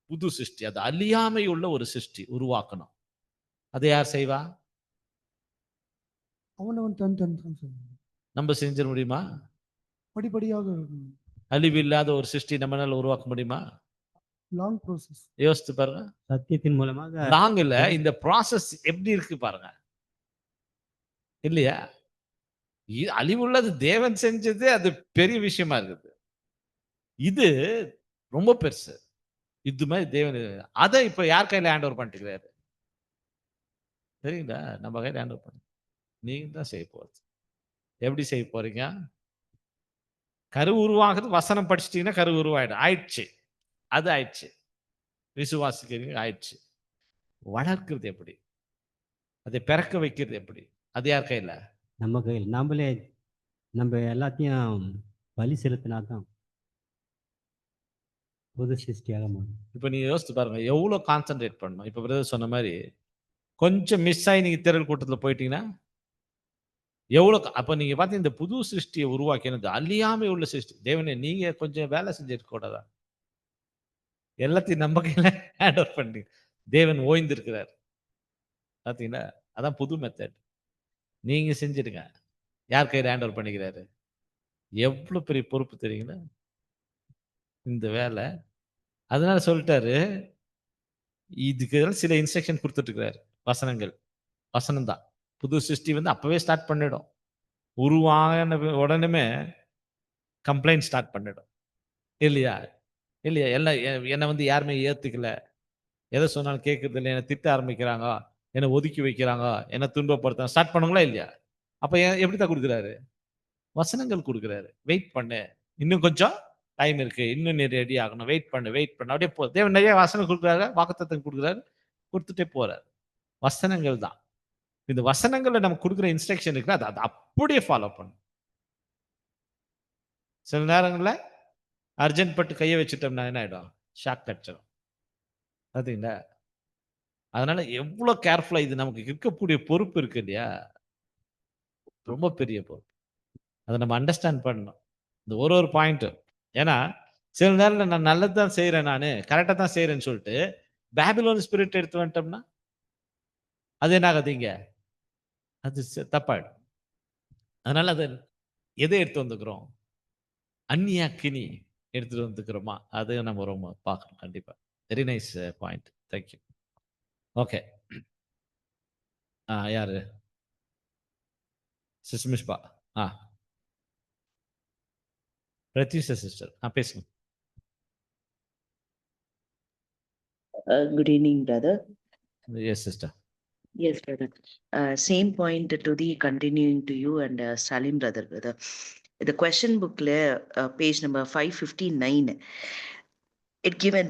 புது சிருஷ்டி. அது அழியாமை உள்ள ஒரு சிருஷ்டி உருவாக்கணும். அத யார் செய்வா? அவனவன் தன் தன் தான் செய்வான். நம்ம செஞ்சிட முடியுமா? படிப்படியாக அழிவில்லாத ஒரு சிருஷ்டி நம்மனால உருவாக்க முடியுமா? Long process. யோசித்து பாருங்க. சத்தியத்தின் மூலமாக லாங் இல்ல. இந்த ப்ராசஸ் எப்படி இருக்கு பாருங்க. இல்லையா? அழிவுள்ளது தேவன் செஞ்சது அது பெரிய விஷயமா இருக்குது. இது ரொம்ப பெருசு. இது மாரி தேவன் அத இப்ப யார் கையில ஹேண்ட் ஓவர் பண்ணிட்டுருக்காரு? சரிங்களா? நம்ம கையில ஹேண்ட் ஓவர் பண்ணி நீங்க தான் செய்ய போறது. எப்படி செய்ய போறீங்க? கரு உருவாகுது, வசனம் படிச்சிட்டீங்கன்னா கரு உருவாயிடும். ஆயிடுச்சு. அது ஆயிடுச்சு. விசுவாசிக்கிறீங்க, ஆயிடுச்சு. வளர்க்கிறது எப்படி? அதை பிறக்க வைக்கிறது எப்படி? அது யார் கையில? நம்ம கையில் நாமளே நம்ம எல்லாத்தையும் பலி செலுத்தினா தான் புது சிருஷ்டியாக மாறும். இப்ப நீங்க யோசித்து பாருங்க, எவ்வளவு கான்சென்ட்ரேட் பண்ணணும். இப்ப பிரதர் சொன்ன மாதிரி கொஞ்சம் மிஸ் ஆகி நீங்க திரள் கூட்டத்துல போயிட்டீங்கன்னா அப்ப நீங்க பார்த்தீங்க, இந்த புது சிருஷ்டியை உருவாக்கினது அழியாமை உள்ள சிருஷ்டி. தேவனே நீங்க கொஞ்சம் வேலை செஞ்சிருக்க கூடாதா? எல்லாத்தையும் நம்ம கையில ஹேண்ட் ஓவர் பண்ணி தேவன் ஓய்ந்திருக்கிறார். பாத்தீங்களா? அதான் புது மெத்தட். நீங்க செஞ்சிடுங்க. யார் கையில ஹேண்ட் ஓவர் பண்ணிக்கிறாரு? எவ்வளவு பெரிய பொறுப்பு தெரியுங்களா இந்த வேலை. அதனால சொல்லிட்டாரு, இதுக்கு சில இன்ஸ்ட்ரக்ஷன் கொடுத்துட்டு இருக்கிறாரு. வசனங்கள், வசனம் தான். புது சிருஷ்டி வந்து அப்பவே ஸ்டார்ட் பண்ணிடும். உருவான உடனே கம்ப்ளைண்ட் ஸ்டார்ட் பண்ணிடும். இல்லையா? இல்லையா? எல்லாம் என்னை வந்து யாருமே ஏத்துக்கல, எதை சொன்னாலும் கேட்கறது இல்லை, என்னை திட்ட ஆரம்பிக்கிறாங்க, என்னை ஒதுக்கி வைக்கிறாங்க, என்னை துன்பப்படுத்த ஸ்டார்ட் பண்ணுங்களா இல்லையா? அப்ப எப்படித்தான் கொடுக்குறாரு? வசனங்கள் கொடுக்குறாரு. வெயிட் பண்ணு, இன்னும் கொஞ்சம் டைம் இருக்கு, இன்னும் நீ ரெடி ஆகணும், வெயிட் பண்ணு, வெயிட் பண்ணு. அப்படியே போ. தேவன் நிறைய வசனம் கொடுக்குறாரு, வாக்குத்தத்தம் கொடுக்குறாரு, கொடுத்துட்டே போறாரு. வசனங்கள் தான். இந்த வசனங்களை நம்ம கொடுக்குற இன்ஸ்ட்ரக்ஷன் இருக்கு, அதை அப்படியே ஃபாலோ பண்ணும். சில நேரங்களில் அர்ஜென்ட் பட்டு கையை வச்சுட்டோம்னா என்ன ஆயிடும்? ஷாக் அடிச்சிடும். பார்த்தீங்களா? அதனால எவ்வளவு கேர்ஃபுல்லா இது நமக்கு இருக்கக்கூடிய பொறுப்பு இருக்கு இல்லையா? ரொம்ப பெரிய பொறுப்பு. அதை நம்ம அண்டர்ஸ்டாண்ட் பண்ணணும். இந்த ஒரு பாயிண்ட். ஏன்னா சில நேரம் நான் நல்லது தான் செய்யறேன், நானு கரெக்டா தான் செய்யறேன்னு சொல்லிட்டு பேபிலோன் ஸ்பிரிட் எடுத்து வந்துட்டோம்னா அது என்ன ஆகுதுங்க? அது தப்பாயிடும். அதனால அதை எதை எடுத்து வந்துக்கிறோம்? அந்நிய அக்கினி எடுத்துட்டு வந்துக்கிறோமா? அது நம்ம ரொம்ப பார்க்கணும் கண்டிப்பா. Very nice point. Thank you. Okay. யாரு? சிஸ்டர் மிஸ்பா. பிரத்யூஷா சிஸ்டர். பேசுங்க. Good evening, brother. Yes, sister. Yes, brother. Same point to the continuing to you and Salim, brother. The question book, page number 559.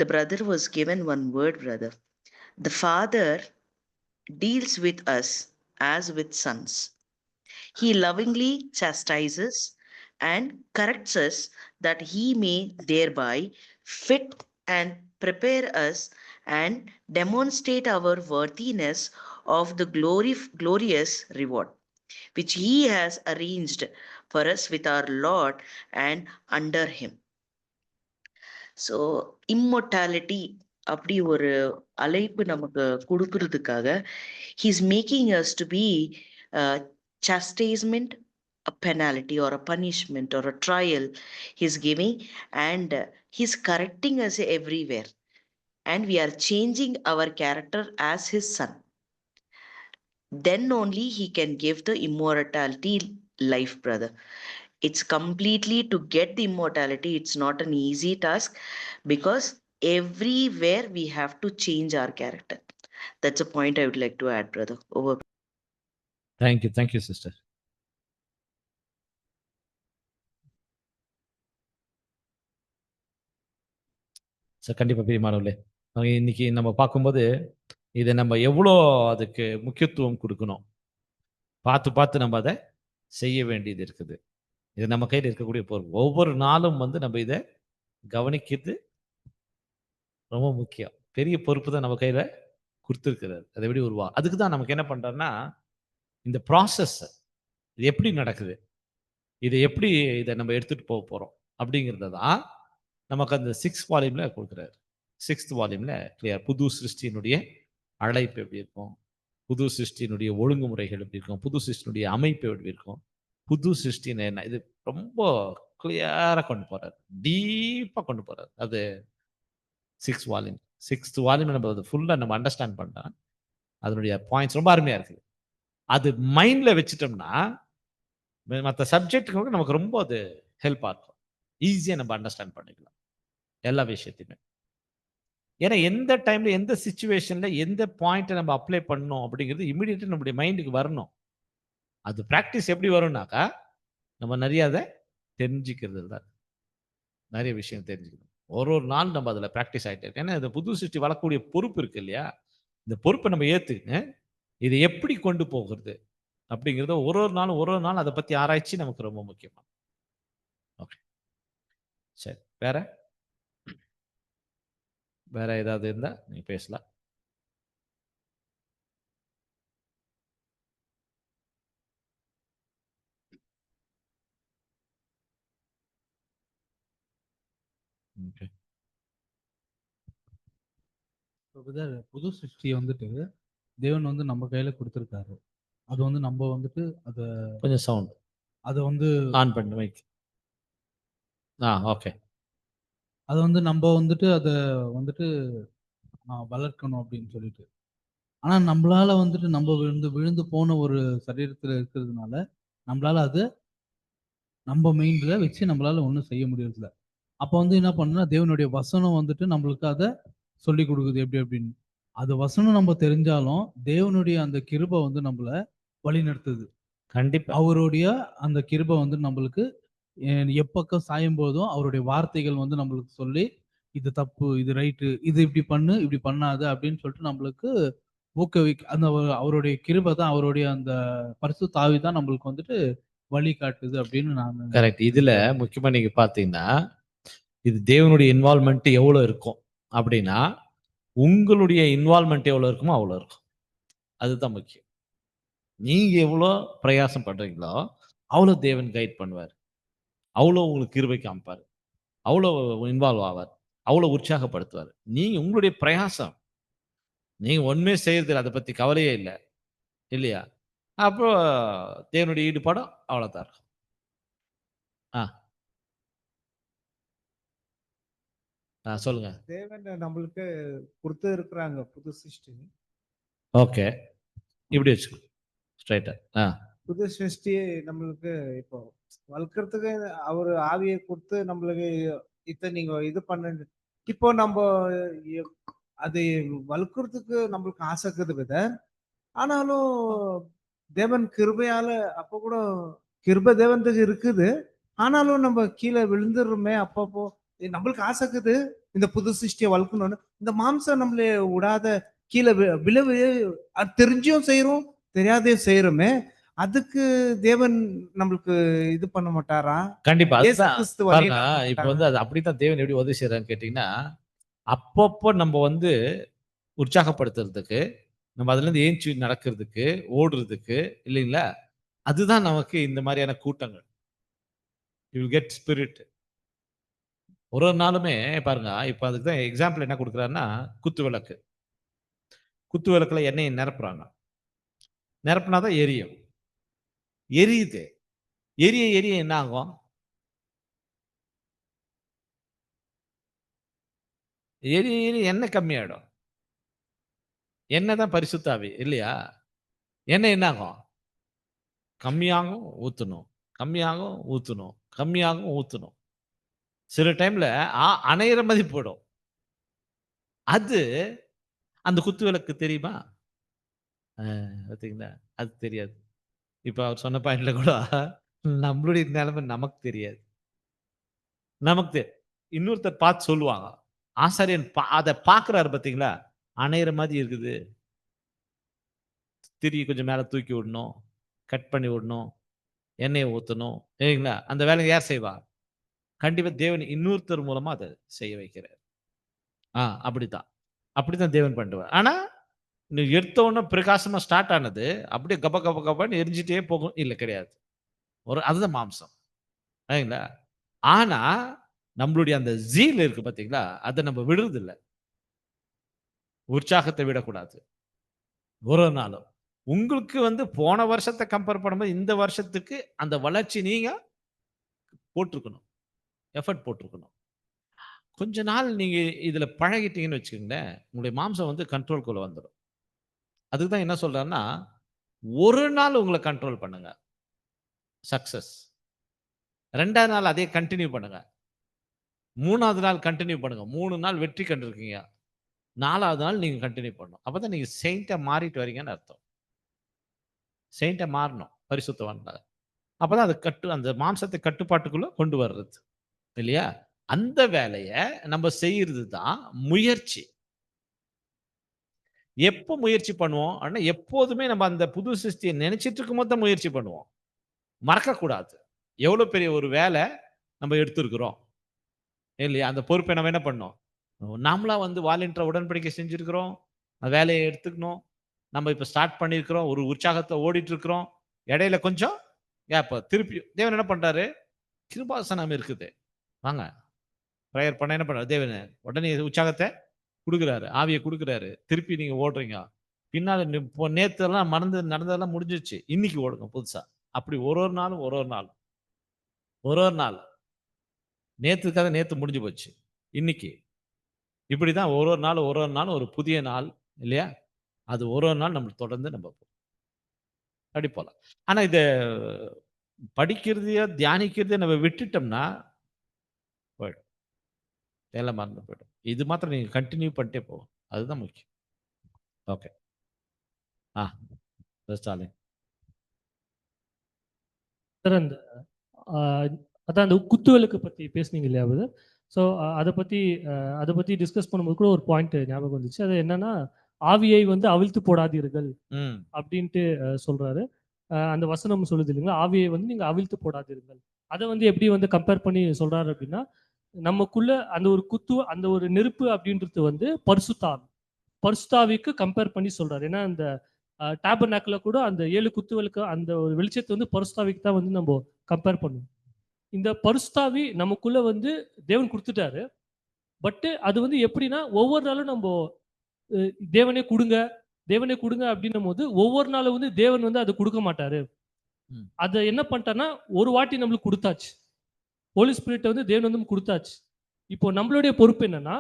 The brother was given one word, brother. The father deals with us as with sons. He lovingly chastises and corrects us that he may thereby fit and prepare us and demonstrate our worthiness of the glorious reward which he has arranged for us with our Lord and under him. So immortality அப்படி ஒரு அழைப்பு நமக்கு கொடுக்கிறதுக்காக he's making us to be chastisement, a penalty or a punishment or a trial he's giving, and he's correcting us everywhere, and we are changing our character as his son. Then only he can give the immortality life, brother. It's completely to get the immortality. It's not an easy task because everywhere we have to change our character. That's a point I would like to add, brother. Over. Thank you, sister. கண்டிப்பா பிரியமானவர்களே, இன்னைக்கு நம்ம பார்க்கும்போது இதை நம்ம எவ்வளோ அதுக்கு முக்கியத்துவம் கொடுக்கணும், பார்த்து நம்ம அதை செய்ய வேண்டியது இருக்குது. இது நம்ம கையில் இருக்கக்கூடிய பொறுப்பு. ஒவ்வொரு நாளும் வந்து நம்ம இதை கவனிக்கிறது ரொம்ப முக்கியம். பெரிய பொறுப்பு தான் நம்ம கையில கொடுத்துருக்கிறார். அதை எப்படி அதுக்கு தான் நமக்கு என்ன பண்றோம்னா, இந்த ப்ராசஸ் இது எப்படி நடக்குது, இதை நம்ம எடுத்துட்டு போக போறோம் அப்படிங்கிறத தான் நமக்கு அந்த 6th வால்யூம்ல கொடுக்குறாரு. 6th வால்யூம்ல clear. புது சிருஷ்டியினுடைய அழைப்பு எப்படி இருக்கும், புது சிருஷ்டியினுடைய ஒழுங்குமுறைகள் எப்படி இருக்கும், புது சிருஷ்டியினுடைய அமைப்பு எப்படி இருக்கும், புது சிருஷ்டின்னு என்ன, இது ரொம்ப கிளியரா கொண்டு போறாரு, டீப்பா கொண்டு போறாரு. அது 6th வால்யூம். 6th வால்யூம் நம்ம அது ஃபுல்லா நம்ம அண்டர்ஸ்டாண்ட் பண்ணா அதனுடைய பாயிண்ட்ஸ் ரொம்ப அருமையா இருக்குது. அது மைண்ட்ல வச்சுட்டோம்னா மற்ற சப்ஜெக்ட்டுக்கு நமக்கு ரொம்ப அது ஹெல்ப்பா இருக்கும். ஈஸியா நம்ம அண்டர்ஸ்டாண்ட் பண்ணிக்கலாம் எல்லா விஷயத்தையுமே. ஏன்னா எந்த டைம்ல எந்த சிச்சுவேஷன்ல எந்த பாயிண்ட்டை நம்ம அப்ளை பண்ணணும் அப்படிங்கிறது இமிடியேட்டா நம்முடைய மைண்டுக்கு வரணும். அது பிராக்டிஸ் எப்படி வரும்னாக்கா, நம்ம நிறைய அதை தெரிஞ்சுக்கிறது தான், நிறைய விஷயம் தெரிஞ்சுக்கணும். ஒரு நாள் நம்ம அதில் ப்ராக்டிஸ் ஆகிட்டே இருக்கு. ஏன்னா இந்த புது சிருஷ்டி வளரக்கூடிய பொறுப்பு இருக்கு இல்லையா, இந்த பொறுப்பை நம்ம ஏற்றுக்குங்க. இதை எப்படி கொண்டு போகிறது அப்படிங்கிறத ஒரு நாள் அதை பற்றி ஆராய்ச்சி நமக்கு ரொம்ப முக்கியமா. ஓகே, சரி. வேற ஏதாவது இருந்தா நீங்க பேசலாம். ஓகே. புது சிருஷ்டியை வந்துட்டு தேவன் வந்து நம்ம கையில கொடுத்துருக்காரு. அது வந்து நம்ம வந்துட்டு கொஞ்சம் சவுண்ட் அதை வந்து ஆன் பண்ணி வைக்க. ஓகே. அதை வந்து நம்ம வந்துட்டு அதை வந்துட்டு வளர்க்கணும் அப்படின்னு சொல்லிட்டு. ஆனா நம்மளால வந்துட்டு நம்ம விழுந்து போன ஒரு சரீரத்துல இருக்கிறதுனால நம்மளால அது நம்ம மைண்ட்ல வச்சு நம்மளால ஒன்றும் செய்ய முடியறதில்ல. அப்போ வந்து என்ன பண்ணுன்னா தேவனுடைய வசனம் வந்துட்டு நம்மளுக்கு அதை சொல்லி கொடுக்குது எப்படி அப்படின்னு. அது வசனம் நம்ம தெரிஞ்சாலும் தேவனுடைய அந்த கிருபை வந்து நம்மள வழி நடத்துது. கண்டிப்பா. அவருடைய அந்த கிருபை வந்து நம்மளுக்கு எப்பக்கம் சாயும் போதும் அவருடைய வார்த்தைகள் வந்து நம்மளுக்கு சொல்லி இது தப்பு, இது ரைட்டு, இது இப்படி பண்ணு, இப்படி பண்ணாத அப்படின்னு சொல்லிட்டு நம்மளுக்கு அந்த அவருடைய கிருபை தான், அவருடைய அந்த பரிசுத்த ஆவி தான் நம்மளுக்கு வந்துட்டு வழி காட்டுது அப்படின்னு நான் கரெக்ட். இதுல முக்கியமா நீங்க பாத்தீங்கன்னா இது தேவனுடைய இன்வால்மெண்ட் எவ்வளவு இருக்கும் அப்படின்னா உங்களுடைய இன்வால்மெண்ட் எவ்வளவு இருக்குமோ அவ்வளவு இருக்கும். அதுதான் முக்கியம். நீங்க எவ்வளோ பிரயாசம் பண்றீங்களோ அவ்வளோ தேவன் கைட் பண்ணுவார், அவ்வளோ உங்களுக்கு கிருபை காமிப்பார், அவ்வளோ இன்வால்வ் ஆவார், அவ்வளோ உற்சாகப்படுத்துவார். நீங்க உங்களுடைய பிரயாசம் நீங்க ஒண்ணுமே செய்யறதில்லை, அதை பத்தி கவலையே இல்லை இல்லையா, அப்போ தேவனுடைய ஈடுபாடும் அவ்வளோதான் இருக்கும். சொல்லுங்க. தேவன் நம்மளுக்கு கொடுத்து இருக்கிறாங்க புது சிருஷ்டி. ஓகே, இப்படி வச்சுக்கோ ஸ்ட்ரைட்டா. புது சிருஷ்டி நம்மளுக்கு இப்போ வளர்க்கறதுக்கு அவர் ஆவியை கொடுத்து நம்மளுக்கு நீங்க இது பண்ண. இப்போ நம்ம அது வளர்க்கறதுக்கு நம்மளுக்கு ஆசை இருக்குது வித. ஆனாலும் தேவன் கிருபையால அப்போ கூட கிருபை தேவனுக்கு இருக்குது. ஆனாலும் நம்ம கீழே விழுந்துடுறோமே அப்பப்போ. நம்மளுக்கு ஆசை இருக்குது இந்த புது சிருஷ்டியை வளர்க்கணும்னு. இந்த மாம்சம் நம்மளே விடாத கீழே விளைவு தெரிஞ்சும் செய்யறோம், தெரியாதையும் செய்யறோமே. அதுக்கு தேவன் நம்மளுக்கு இது பண்ண மாட்டாரா? கண்டிப்பா. இப்ப வந்து அது அப்படித்தான் தேவன் எப்படி உதவி செய்யறான்னு கேட்டீங்கன்னா, அப்பப்போ நம்ம வந்து உற்சாகப்படுத்துறதுக்கு, நம்ம அதுல இருந்து ஏஞ்சி நடக்கிறதுக்கு, ஓடுறதுக்கு இல்லைங்களா, அதுதான் நமக்கு இந்த மாதிரியான கூட்டங்கள். You will get spirit. ஒரு நாளுமே பாருங்க, இப்ப அதுக்கு தான் எக்ஸாம்பிள் என்ன கொடுக்குறாருன்னா, குத்து விளக்கு. குத்து விளக்குல எண்ணெயை நிரப்புறாங்க, நிரப்புனாதான் எரியும். எரியுது, எரிய எரிய என்ன ஆகும்? எரிய எரிய எண்ணெய் கம்மியாயிடும். எண்ணெய் தான் பரிசுத்த ஆவி இல்லையா? எண்ணெய் என்ன ஆகும்? கம்மியாகும் ஊத்தணும், கம்மியாகும் ஊத்தணும், கம்மியாகும் ஊத்தணும். சில டைம்ல அணையிற மாதிரி போயிடும். அது அந்த குத்து விளக்கு தெரியுமா? பார்த்தீங்களா? அது தெரியாது. இப்ப அவர் சொன்ன பாயிண்ட்ல கூட நம்மளுடைய நிலைமை நமக்கு தெரியாது. நமக்கு இன்னொருத்தர் பார்த்து சொல்லுவாங்க. ஆசாரியன் அதை பார்க்கிறாரு பார்த்தீங்களா? அணையிற மாதிரி இருக்குது. திரி கொஞ்சம் மேல தூக்கி விடணும், கட் பண்ணி விடணும், எண்ணெயை ஊற்றணும் சரிங்களா? அந்த வேலையை யார் செய்வா? கண்டிப்பா தேவன் இன்னொருத்தர் மூலமா அதை செய்ய வைக்கிறார். அப்படித்தான் அப்படித்தான் தேவன் பண்ணுவார். ஆனா நீ எடுத்த உடனே பிரகாசமா ஸ்டார்ட் ஆனது அப்படியே கப கப கபன்னு எரிஞ்சிட்டே போகும் இல்லை, கிடையாது. அதுதான் மாம்சம் சரிங்களா? ஆனா நம்மளுடைய அந்த ஜீல் இருக்கு பாத்தீங்களா, அதை நம்ம விடுறது இல்லை. உற்சாகத்தை விடக்கூடாது ஒரு நாளும். உங்களுக்கு வந்து போன வருஷத்தை கம்பேர் பண்ணும்போது இந்த வருஷத்துக்கு அந்த வளர்ச்சி நீங்க போட்டிருக்கணும், எஃபர்ட் போட்டிருக்கணும். கொஞ்ச நாள் நீங்க இதுல பழகிட்டீங்கன்னு வச்சுக்கோங்களேன், உங்களுடைய மாம்சம் வந்து கண்ட்ரோல்குள்ள வந்துடும். அதுக்கு தான் என்ன சொல்றாருன்னா, ஒரு நாள் உங்களை கண்ட்ரோல் பண்ணுங்க, சக்சஸ். 2வது நாள் அதே கண்டினியூ பண்ணுங்க, 3வது நாள் கண்டினியூ பண்ணுங்க, 3 நாள் வெற்றி கண்டிருக்கீங்க, 4வது நாள் நீங்க கண்டினியூ பண்ணணும். அப்பதான் நீங்க செயின்ட்டா மாறிட்டு வரீங்கன்னு அர்த்தம். செயின்ட்டா மாறணும், பரிசுத்தவான்ல. அப்பதான் அது அந்த மாம்சத்தை கட்டுப்பாட்டுக்குள்ள கொண்டு வர்றது இல்லையா? அந்த வேலையை நம்ம செய்யறது தான் முயற்சி. எப்போ முயற்சி பண்ணுவோம் அப்படின்னா, எப்போதுமே நம்ம அந்த புது சிருஷ்டியை நினைச்சிட்டு இருக்கும்போது தான் முயற்சி பண்ணுவோம். மறக்கக்கூடாது. எவ்வளவு பெரிய ஒரு வேலை நம்ம எடுத்திருக்கிறோம் இல்லையா? அந்த பொறுப்பை நம்ம என்ன பண்ணோம்? நாமளா வந்து வாலண்டியரா உடன்படிக்கை செஞ்சிருக்கிறோம். அந்த வேலையை எடுத்துக்கணும். நம்ம இப்ப ஸ்டார்ட் பண்ணியிருக்கிறோம். ஒரு உற்சாகத்துல ஓடிட்டு இருக்கிறோம். இடையில கொஞ்சம் கேப். திருப்பி தேவன் என்ன பண்றாரு? கிருபாசனம் இருக்குது. வாங்க. பிரேயர் பண்ண என்ன பண்றாரு? தேவன் உடனே உற்சாகத்தை குடுக்குறாரு. ஆவியை குடுக்குறாரு. திருப்பி நீங்க ஓடுறீங்க. பின்னால இப்போ நேத்தெல்லாம் நடந்ததெல்லாம் முடிஞ்சிருச்சு. இன்னைக்கு ஓடுங்க புதுசா. அப்படி ஒரு நாளும் ஒரு நாள். நேத்து கதை நேத்து முடிஞ்சு போச்சு. இன்னைக்கு. இப்படிதான் ஒரு நாளும் ஒரு புதிய நாள் இல்லையா? அது ஒரு நாள் நம்ம தொடர்ந்து நம்ம அப்படி போலாம். ஆனா இத படிக்கிறதையோ, தியானிக்கிறதையோ நம்ம விட்டுட்டோம்னா போயிடும். எல்லாம் மறந்து போயிடும். இது மாத்திரம் நீங்க கன்டின்யூ பண்ணிட்டே போகும். அதுதான் முக்கியம். ஓகே. ஸ்டாலின். சார் அந்த அதான் அந்த குத்துவிளக்கு பத்தி பேசுனீங்க இல்லையா பிரதர்? ஸோ அதை பத்தி டிஸ்கஸ் பண்ணும்போது கூட ஒரு பாயிண்ட் ஞாபகம் வந்துச்சு. அது என்னன்னா, ஆவியை வந்து அவிழ்த்து போடாதீர்கள் அப்படின்ட்டு சொல்றாரு. அந்த வசனம் சொல்லுது இல்லைங்களா, ஆவியை வந்து நீங்க அவிழ்த்து போடாதீர்கள். அதை வந்து எப்படி வந்து கம்பேர் பண்ணி சொல்றாரு அப்படின்னா, நமக்குள்ள அந்த ஒரு அந்த ஒரு நெருப்பு அப்படின்றது வந்து பரிசுத்தாவிக்கு கம்பேர் பண்ணி சொல்றாரு. ஏன்னா அந்த டேபர்நாக்கிள்ல கூட அந்த 7 குத்துவிளக்கு அந்த ஒரு வெளிச்சத்தை வந்து பரிசுத்தாவிக்கு தான் வந்து நம்ம கம்பேர் பண்ணுவோம். இந்த பரிசுத்தாவி நமக்குள்ள வந்து தேவன் கொடுத்துட்டாரு. பட் அது வந்து எப்படின்னா, ஒவ்வொரு நாளும் நம்ம தேவனே கொடுங்க அப்படின்னும் போது ஒவ்வொரு நாளும் வந்து தேவன் வந்து அதை கொடுக்க மாட்டாரு. அதை என்ன பண்ணிட்டாருன்னா, ஒரு வாட்டி நம்மளுக்கு கொடுத்தாச்சு. ஹோலி ஸ்பிரிட் வந்து தேவன் வந்து கொடுத்தாச்சு. இப்போ நம்மளுடைய பொறுப்பு என்னன்னா,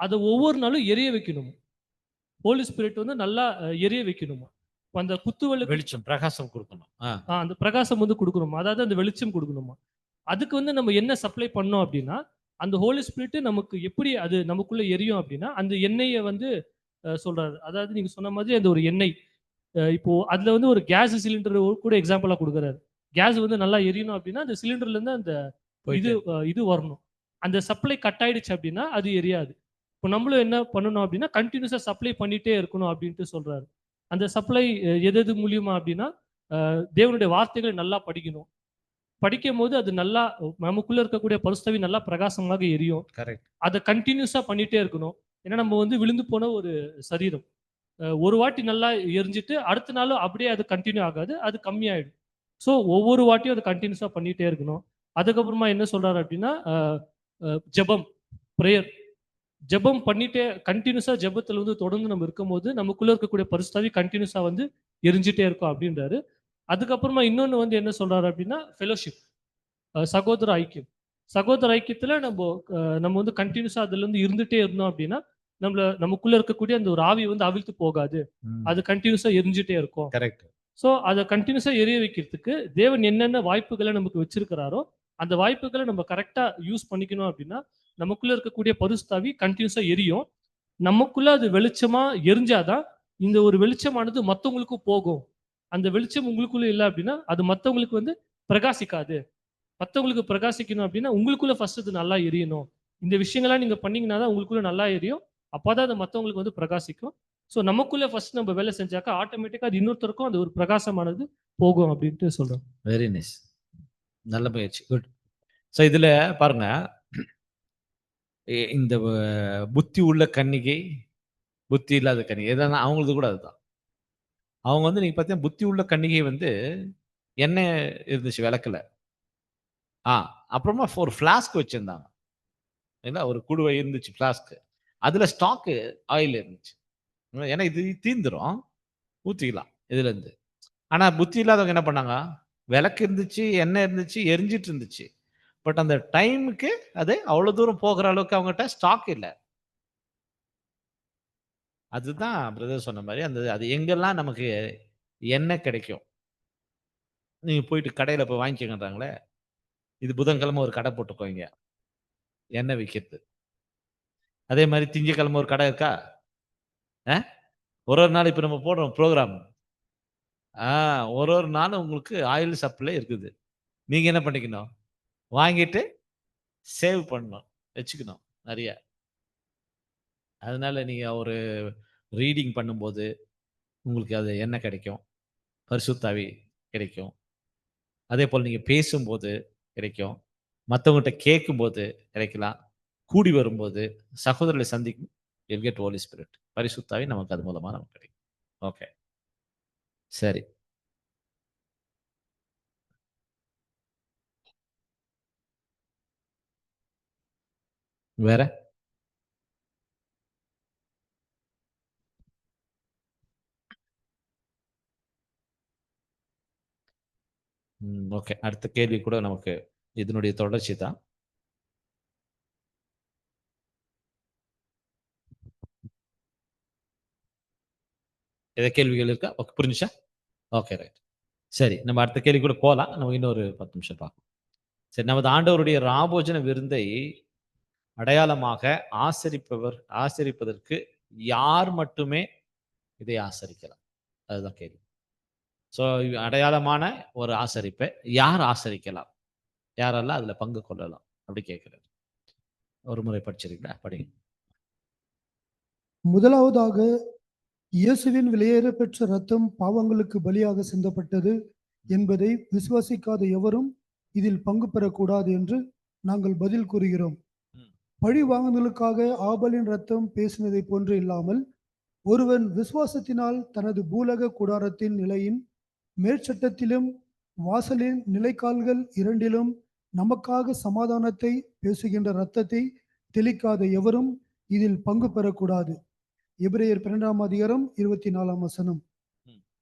அதை ஒவ்வொரு நாளும் எரிய வைக்கணும். ஹோலி ஸ்பிரிட் வந்து நல்லா எரிய வைக்கணுமா. அந்த குத்துவிளக்கு வெளிச்சம் பிரகாசம் கொடுக்கணும். அந்த பிரகாசம் வந்து கொடுக்கணுமா, அதாவது அந்த வெளிச்சம் கொடுக்கணுமா. அதுக்கு வந்து நம்ம என்ன சப்ளை பண்ணோம் அப்படின்னா, அந்த ஹோலி ஸ்பிரிட் நமக்கு எப்படி அது நமக்குள்ள எரியும் அப்படின்னா, அந்த எண்ணெயை வந்து சொல்றாரு. அதாவது நீங்க சொன்ன மாதிரி அந்த ஒரு எண்ணெய் இப்போ அதுல வந்து ஒரு கேஸ் சிலிண்டர் கூட எக்ஸாம்பிளா கொடுக்குறாரு. கேஸ் வந்து நல்லா எரியணும் அப்படின்னா அந்த சிலிண்டர்ல இருந்து அந்த இது வரணும். அந்த சப்ளை கட் ஆயிடுச்சு அப்படின்னா அது எரியாது. இப்போ நம்மளும் என்ன பண்ணணும் அப்படின்னா, கண்டினியூஸா சப்ளை பண்ணிட்டே இருக்கணும் அப்படின்ட்டு சொல்றாரு. அந்த சப்ளை எது மூலியமா அப்படின்னா, தேவனுடைய வார்த்தைகளை நல்லா படிக்கணும். படிக்கும் போது அது நல்லா நமக்குள்ள இருக்கக்கூடிய பரிசுத்தாவி நல்லா பிரகாசமாக எரியும். அதை கண்டினியூஸா பண்ணிட்டே இருக்கணும். ஏன்னா நம்ம வந்து விழுந்து போன ஒரு சரீரம். ஒரு வாட்டி நல்லா எரிஞ்சிட்டு அடுத்த நாளும் அப்படியே அது கண்டினியூ ஆகாது, அது கம்மியாயிடும். ஸோ ஒவ்வொரு வாட்டியும் அதை கண்டினியூஸா பண்ணிட்டே இருக்கணும். அதுக்கப்புறமா என்ன சொல்றாரு அப்படின்னா, ஜெபம், பிரேயர், ஜெபம் பண்ணிட்டே கண்டினியூஸா ஜெபத்துல வந்து தொடர்ந்து நம்ம இருக்கும்போது நமக்குள்ள இருக்கக்கூடிய பரிசுத்தாவி கண்டினியூஸா வந்து எரிஞ்சிட்டே இருக்கும் அப்படின்றாரு. அதுக்கப்புறமா இன்னொன்னு வந்து என்ன சொல்றாரு அப்படின்னா, ஃபெலோஷிப், சகோதர ஐக்கியம். சகோதர ஐக்கியத்துல நம்ம வந்து கண்டினியூஸா அதுல இருந்து இருந்துட்டே இருந்தோம் அப்படின்னா, நமக்குள்ள இருக்கக்கூடிய அந்த ஒரு ஆவி வந்து அவிழ்த்து போகாது. அது கண்டினியூஸா எரிஞ்சிட்டே இருக்கும். கரெக்ட். ஸோ அதை கண்டினியூஸா எரிய வைக்கிறதுக்கு தேவன் என்னென்ன வாய்ப்புகளை நமக்கு வச்சிருக்கிறாரோ அந்த வாய்ப்புகளை நம்ம கரெக்டா யூஸ் பண்ணிக்கணும் அப்படின்னா, நமக்குள்ள இருக்கக்கூடிய பரிசுத்தாவி கண்டினியூஸா எரியும். நமக்குள்ள அது வெளிச்சமா எரிஞ்சாதான் இந்த ஒரு வெளிச்சமானது மற்றவங்களுக்கும் போகும். அந்த வெளிச்சம் உங்களுக்குள்ள இல்லை அப்படின்னா அது மற்றவங்களுக்கு வந்து பிரகாசிக்காது. மற்றவங்களுக்கு பிரகாசிக்கணும் அப்படின்னா உங்களுக்குள்ள ஃபர்ஸ்ட் அது நல்லா எரியணும். இந்த விஷயங்கள்லாம் நீங்க பண்ணீங்கன்னா தான் உங்களுக்குள்ள நல்லா எரியும். அப்பதான் அது மற்றவங்களுக்கு வந்து பிரகாசிக்கும். ஸோ நமக்குள்ள ஃபர்ஸ்ட் நம்ம வேலை செஞ்சாக்கா ஆட்டோமேட்டிக்கா அது இன்னொருத்தருக்கும் அந்த ஒரு பிரகாசமானது போகும் அப்படின்ட்டு சொல்றோம். Very nice. நல்ல முயற்சி. குட். ஸோ இதுல பாருங்க, இந்த புத்தி உள்ள கன்னிகை, புத்தி இல்லாத கன்னிகை எதனா அவங்களுக்கு கூட அதுதான். அவங்க வந்து நீங்க பார்த்தீங்கன்னா புத்தி உள்ள கன்னிகை வந்து எண்ணெய் இருந்துச்சு விளக்குல. அப்புறமா ஒரு ஃபிளாஸ்க் வச்சிருந்தாங்க. ஏன்னா ஒரு குடுவை இருந்துச்சு ஃபிளாஸ்க். அதுல ஸ்டாக் ஆயில் இருந்துச்சு. ஏன்னா இது தீந்துரும், ஊத்திக்கலாம் இதுல இருந்து. ஆனா புத்தி இல்லாதவங்க என்ன பண்ணாங்க, விளக்கு இருந்துச்சு, எண்ணெய் இருந்துச்சு, எரிஞ்சிட்டு இருந்துச்சு. பட் அந்த டைமுக்கு அது அவ்வளவு தூரம் போகிற அளவுக்கு அவங்ககிட்ட ஸ்டாக் இல்லை. அதுதான் பிரதர் சொன்ன மாதிரி அது எங்கெல்லாம் நமக்கு எண்ணெய் கிடைக்கும், நீங்க போயிட்டு கடையில போய் வாங்கிக்கங்கன்றாங்களே, இது புதன்கிழமை ஒரு கடை போட்டுக்கோங்க எண்ணெய் விற்கிறது. அதே மாதிரி திங்கக்கிழமை ஒரு கடை இருக்கா, ஒரு நாள் இப்ப நம்ம போடுறோம் ப்ரோக்ராம், ஒரு நாள் உங்களுக்கு ஆயில் சப்ளை இருக்குது. நீங்க என்ன பண்ணிக்கணும், வாங்கிட்டு சேவ் பண்ணணும், வச்சுக்கணும் நிறைய. அதனால நீங்க ஒரு ரீடிங் பண்ணும்போது உங்களுக்கு அது என்ன கிடைக்கும், பரிசுத்த ஆவி கிடைக்கும். அதே போல் நீங்க பேசும்போது கிடைக்கும், மற்றவங்ககிட்ட கேட்கும்போது கிடைக்கலாம், கூடி வரும்போது சகோதரர்களை சந்திக்கும், you'll get Holy Spirit. பரிசுத்த ஆவி நமக்கு அது மூலமா நமக்கு கிடைக்கும். ஓகே, சரி. வேற ஓகே, அடுத்த கேள்வி கூட நமக்கு இதனுடைய தொடர்ச்சி தான். ஏதாவது கேள்விகள் இருக்கா? ஓகே, புரிஞ்சுச்சா? Okay, right. சரி, நம்ம அடுத்த கேள்வி கூட போலாம். நம்ம இன்னொரு 10 நிமிஷம் பார்க்கலாம். சரி, நமது ஆண்டவருடைய ராபோஜன விருந்தை அடையாளமாக ஆசரிப்பதற்கு யார் மட்டுமே இதை ஆசரிக்கலாம்? அதுதான் கேள்வி. ஸோ அடையாளமான ஒரு ஆசரிப்பை யார் ஆசரிக்கலாம், யாரெல்லாம் அதுல பங்கு கொள்ளலாம் அப்படி கேட்கிறார். ஒரு முறை படிச்சிருக்கீங்களா? படிங்க. முதலாவதாக, இயேசுவின் விலையேற பெற்ற இரத்தம் பாவங்களுக்கு பலியாக சிந்தப்பட்டது என்பதை விசுவாசிக்காத எவரும் இதில் பங்கு பெறக்கூடாது என்று நாங்கள் பதில் கூறுகிறோம். பழி வாங்குதலுக்காக ஆபலின் இரத்தம் பேசினதை போன்று இல்லாமல், ஒருவன் விசுவாசத்தினால் தனது பூலக கூடாரத்தின் நிலையின் மேற்சட்டத்திலும் வாசலின் நிலைக்கால்கள் இரண்டிலும் நமக்காக சமாதானத்தை பேசுகின்ற இரத்தத்தை தெளிக்காத எவரும் இதில் பங்கு பெறக்கூடாது. எபிரேயர் 12:24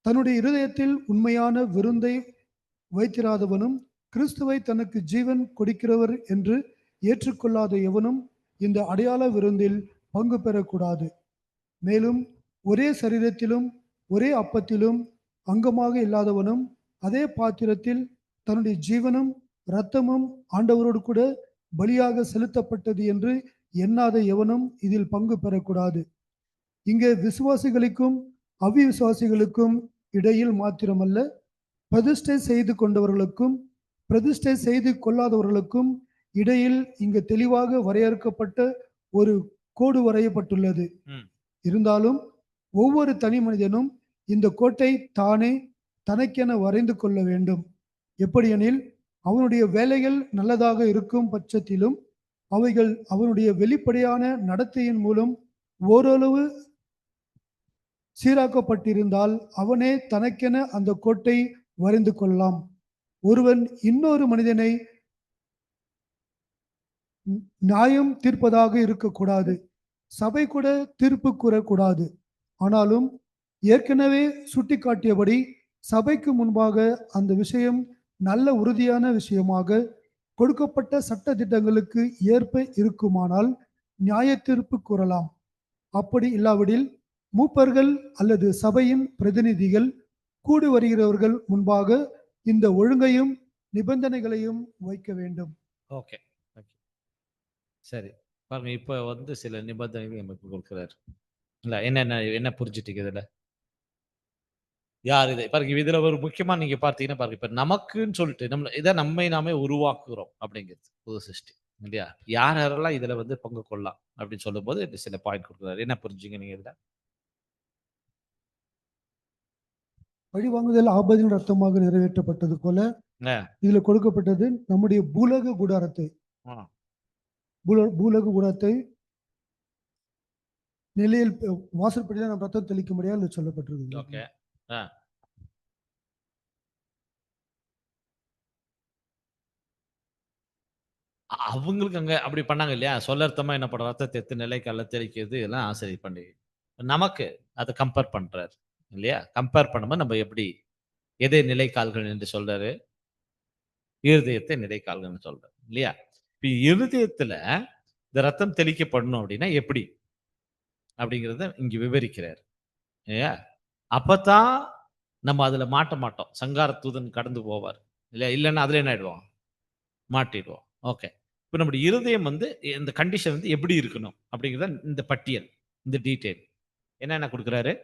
தன்னுடைய இருதயத்தில் உண்மையான விருந்தை வைத்திராதவனும் கிறிஸ்துவை தனக்கு ஜீவன் கொடுக்கிறவர் என்று ஏற்றுக்கொள்ளாத எவனும் இந்த அடையாள விருந்தில் பங்கு பெறக்கூடாது. மேலும் ஒரே சரீரத்திலும் ஒரே அப்பத்திலும் அங்கமாக இல்லாதவனும் அதே பாத்திரத்தில் தன்னுடைய ஜீவனும் இரத்தமும் ஆண்டவரோடு கூட பலியாக செலுத்தப்பட்டது என்று எண்ணாத எவனும் இதில் பங்கு பெறக்கூடாது. இங்கே விசுவாசிகளுக்கும் அவிசுவாசிகளுக்கும் இடையில் மாத்திரமல்ல, பிரதிஷ்டை செய்து கொண்டவர்களுக்கும் பிரதிஷ்டை செய்து கொள்ளாதவர்களுக்கும் இடையில் இங்கு தெளிவாக வரையறுக்கப்பட்ட ஒரு கோடு வரையப்பட்டுள்ளது. இருந்தாலும் ஒவ்வொரு தனி மனிதனும் இந்த கோட்டை தானே தனக்கென வரைந்து கொள்ள வேண்டும். எப்படியெனில், அவனுடைய வேலைகள் நல்லதாக இருக்கும் பட்சத்திலும் அவைகள் அவனுடைய வெளிப்படையான நடத்தையின் மூலம் ஓரளவு சீராக்கப்பட்டிருந்தால் அவனே தனக்கென அந்த கோட்டை வரைந்து கொள்ளலாம். ஒருவன் இன்னொரு மனிதனை நியாயம் தீர்ப்பதாக இருக்கக்கூடாது, சபை கூட தீர்ப்பு கூறக்கூடாது. ஆனாலும் ஏற்கனவே சுட்டிக்காட்டியபடி சபைக்கு முன்பாக அந்த விஷயம் நல்ல உறுதியான விஷயமாக கொடுக்கப்பட்ட சட்ட திட்டங்களுக்கு ஏற்ப இருக்குமானால் நியாய தீர்ப்பு கூறலாம். அப்படி இல்லாவிடில் மூப்பர்கள் அல்லது சபையின் பிரதிநிதிகள் கூடி வருகிறவர்கள் முன்பாக இந்த ஒழுங்கையும் நிபந்தனைகளையும் வைக்க வேண்டும். ஓகே, சரி. பாருங்க, இப்ப சில நிபந்தனைகள் நமக்கு கொடுக்கிறார். இல்ல, என்ன புரிஞ்சுட்டீங்க இதுல? யார் இதை பாருங்க, இதுல ஒரு முக்கியமா நீங்க பார்த்தீங்கன்னா பாருங்க, இப்ப நமக்குன்னு சொல்லிட்டு இதை நம்மை நாமே உருவாக்குறோம் அப்படிங்கிறது புது சிருஷ்டி இல்லையா? யாரெல்லாம் இதுல பங்கு கொள்ளலாம் அப்படின்னு சொல்லும் போது சில பாயிண்ட் கொடுக்குறாரு. என்ன புரிஞ்சுங்க நீங்க இதுல? பழிவாங்குதல் ஆபத்தின் ரத்தமாக நிறைவேற்றப்பட்டது போல இதுல கொடுக்கப்பட்டது நம்முடைய பூலக கூடாரத்தை நிலையில் வாசற்படியில நம்ம ரத்தம் தெளிக்க முடியாது சொல்லப்பட்டிருக்கு. ஓகே, அவங்களுக்கு அங்க அப்படி பண்ணாங்க இல்லையா? சொல்லர்த்தமா என்ன பண்ற, ரத்தத்தை எடுத்து நிலைக்கால தெளிக்கிறது, இதெல்லாம் ஆசிரியர் பண்டிகை. நமக்கு அதை கம்பேர் பண்றாரு இல்லையா? கம்பேர் பண்ணும்போது நம்ம எப்படி எதை நிலைக்கால்கள் என்று சொல்றாரு? இருதயத்தை நிலைக்கால்கள் சொல்றாரு இல்லையா? இப்ப இருதயத்துல இந்த ரத்தம் தெளிக்கப்படணும் அப்படின்னா எப்படி அப்படிங்கிறத இங்க விவரிக்கிறார் இல்லையா? அப்பதான் நம்ம அதுல மாட்ட மாட்டோம். சங்கார தூதன் கடந்து போவார் இல்லையா? இல்லைன்னா அதுல என்ன ஆயிடுவோம், மாட்டிடுவோம். ஓகே, இப்போ நம்முடைய இருதயம் இந்த கண்டிஷன் எப்படி இருக்கணும் அப்படிங்கிறத இந்த பட்டியல், இந்த டீட்டெயில் என்ன கொடுக்குறாரு?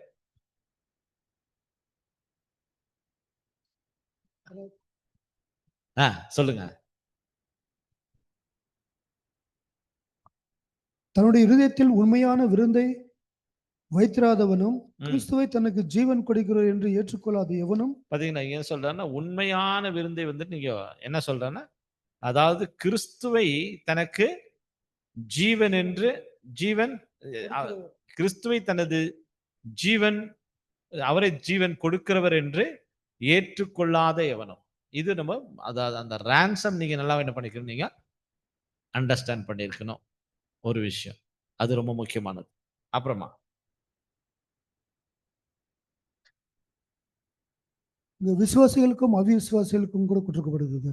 சொல்லுங்க. தன்னுடைய இருதயத்தில் உண்மையான விருந்தை வைத்திராதவனும் கிறிஸ்துவை தனக்கு ஜீவன் கொடுக்கிறார் என்று ஏற்றுக்கொள்ளாத எவனும். பாத்தீங்கன்னா என்ன சொல்றாருன்னா, உண்மையான விருந்தை வந்து நீங்க என்ன சொல்றேன்னா, அதாவது கிறிஸ்துவை தனக்கு ஜீவன் என்று ஜீவன் கிறிஸ்துவை தனது ஜீவன் அவரை ஜீவன் கொடுக்கிறவர் என்று ஏற்றுக்கொள்ளாத எவனும். இது நம்ம அதாவது அந்த ransom நீங்க நல்லா என்ன பண்ணிக்கணும், நீங்க அண்டர்ஸ்டாண்ட் பண்ணியிருக்கணும் ஒரு விஷயம். அது ரொம்ப முக்கியமானது. அப்புறமா இந்த விசுவாசிகளுக்கும் அவிசுவாசிகளுக்கும் கூட கொடுக்கப்படுகிறது.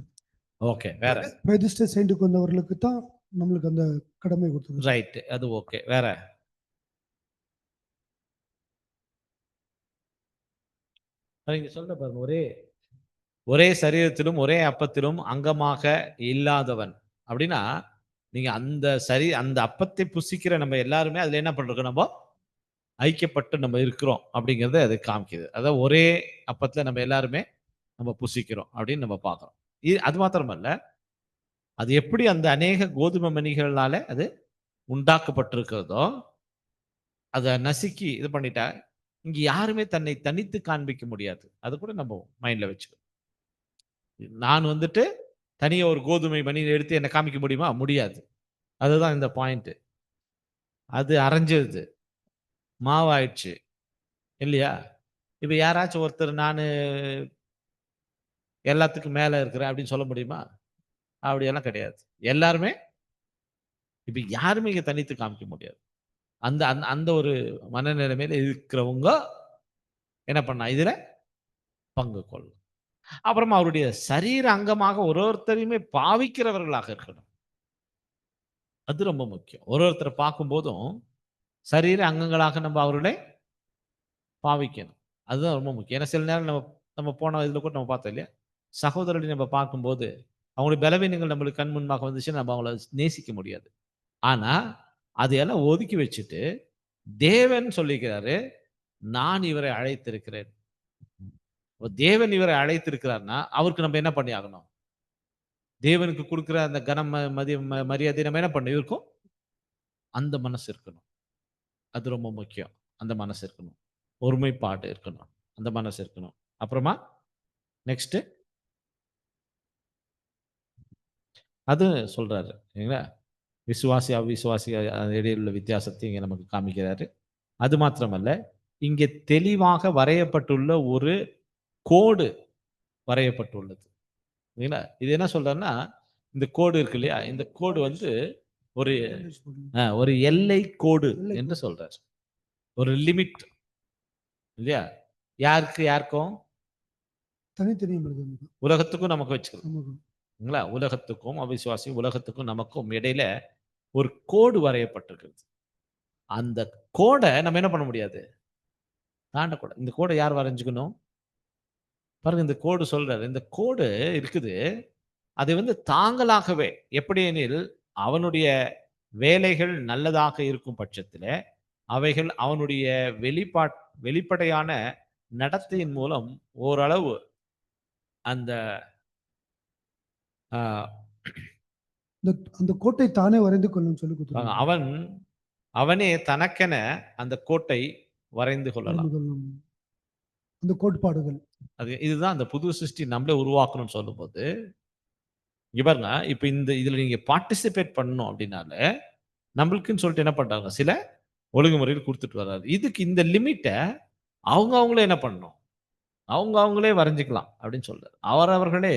ஓகே, வேற ரெஜிஸ்டர் செய்து கொண்டவர்களுக்கு தான் நம்மளுக்கு அந்த கடமை கொடுத்தது. ரைட், அது ஓகே. வேற நீங்க சொல்ற பாருங்க, ஒரே சரீரத்திலும் ஒரே அப்பத்திலும் அங்கமாக இல்லாதவன் அப்படின்னா, நீங்க அந்த அப்பத்தை புசிக்கிற நம்ம எல்லாருமே அதுல என்ன பண்றோம், நம்ம ஐக்கியப்பட்டு நம்ம இருக்கிறோம் அப்படிங்கறத அது காமிக்குது. அதாவது ஒரே அப்பத்துல நம்ம எல்லாருமே நம்ம புசிக்கிறோம் அப்படின்னு நம்ம பார்க்கிறோம். அது மாத்திரமல்ல, அது எப்படி அந்த அநேக கோதுமை மணிகளால அது உண்டாக்கப்பட்டிருக்கிறதோ அதை நசுக்கி இது பண்ணிட்டா இங்க யாருமே தன்னை தனித்து காண்பிக்க முடியாது. அது கூட நம்ம மைண்ட்ல வச்சுக்கணும். நான் வந்துட்டு தனியா ஒரு கோதுமை மணியை எடுத்து என்ன காமிக்க முடியுமா? முடியாது. அதுதான் இந்த பாயிண்ட். அது அரைஞ்சிருது, மாவாயிடுச்சு இல்லையா? இப்ப யாராச்சும் ஒருத்தர் நான் எல்லாத்துக்கும் மேல இருக்கிறேன் அப்படின்னு சொல்ல முடியுமா? அப்படியெல்லாம் கிடையாது. எல்லாருமே இப்ப யாருமே இங்க தனித்து காமிக்க முடியாது. அந்த அந்த ஒரு மனநிலைமையில இருக்கிறவங்க என்ன பண்ணா இதுல பங்கு கொள்ளும். அப்புறமா அவருடைய சரீர அங்கமாக ஒருத்தரையுமே பாவிக்கிறவர்களாக இருக்கணும். அது ரொம்ப முக்கியம். ஒருத்தரை பார்க்கும் போதும் சரீர அங்கங்களாக நம்ம அவர்களை பாவிக்கணும். அதுதான் ரொம்ப முக்கியம். ஏன்னா சில நேரம் நம்ம போன இதுல கூட நம்ம பார்த்தோம் இல்லையா, சகோதரர்களை நம்ம பார்க்கும்போது அவங்களுடைய பலவீனங்கள் நம்மளுக்கு கண் முன்பாக வந்துச்சுன்னா நம்ம அவங்கள நேசிக்க முடியாது. ஆனா அதையெல்லாம் ஒதுக்கி வச்சுட்டு தேவன் சொல்லிக்கிறாரு, நான் இவரை அழைத்திருக்கிறேன். தேவன் இவரை அழைத்திருக்கிறார்னா அவருக்கு நம்ம என்ன பண்ணி ஆகணும்? தேவனுக்கு கொடுக்கிற அந்த கனம் மரியாதை நம்ம என்ன பண்ண இருக்கும்? அந்த மனசு இருக்கணும். அது ரொம்ப முக்கியம். அந்த மனசு இருக்கணும். ஒருமைப்பாடு இருக்கணும். அந்த மனசு இருக்கணும். அப்புறமா நெக்ஸ்ட் அது சொல்றாரு இல்லைங்களா, விசுவாசி அவிசுவாசி இடையில் உள்ள வித்தியாசத்தை இங்க நமக்கு காமிக்கிறாரு. அது மாத்திரமல்ல, இங்கே தெளிவாக வரையப்பட்டுள்ள ஒரு கோடு வரையப்பட்டுள்ளது. இது என்ன சொல்றாருன்னா, இந்த கோடு இருக்கு இல்லையா, இந்த கோடு வந்து ஒரு எல்லை கோடு என்று சொல்றாரு. ஒரு லிமிட் இல்லையா? யாருக்கும்? தனித்தனி உலகத்துக்கும் நமக்கு வச்சுக்கலாம். உலகத்துக்கும் அவிசுவாசி உலகத்துக்கும் நமக்கும் இடையில ஒரு கோடு வரையப்பட்டிருக்கிறது. அந்த கோடை நம்ம என்ன பண்ண முடியாது, தாண்டக்கூடாது. இந்த கோடை யார் வரைஞ்சுக்கணும் பாருங்க. இந்த கோடு சொல்றாரு, இந்த கோடு இருக்குது. அது வந்து தாங்களாகவே எப்படி எனில் அவனுடைய வேலைகள் நல்லதாக இருக்கும் பட்சத்தில் அவைகள் அவனுடைய வெளிப்படையான நடத்தையின் மூலம் ஓரளவு அந்த அந்த கோட்டை தானே வரைந்து கொள்ளும் சொல்லி கொடுத்தாங்க. அவனே தனக்கென அந்த கோட்டை வரைந்து கொள்ளலாம். அந்த கோட்பாடுகள் இதுதான் அந்த புது சிருஷ்டி நம்மளே உருவாக்கணும்னு சொல்லும்போது இவருங்க இப்ப இதுல நீங்க பார்ட்டிசிபேட் பண்ணணும் அப்படின்னால நம்மளுக்குன்னு சொல்லிட்டு என்ன பண்றாங்க, சில ஒழுங்குமுறைகள் கொடுத்துட்டு வர்றாரு. இதுக்கு இந்த லிமிட்டை அவங்களே என்ன பண்ணணும், அவங்களே வரைஞ்சிக்கலாம் அப்படின்னு சொல்றாரு. அவரவர்களே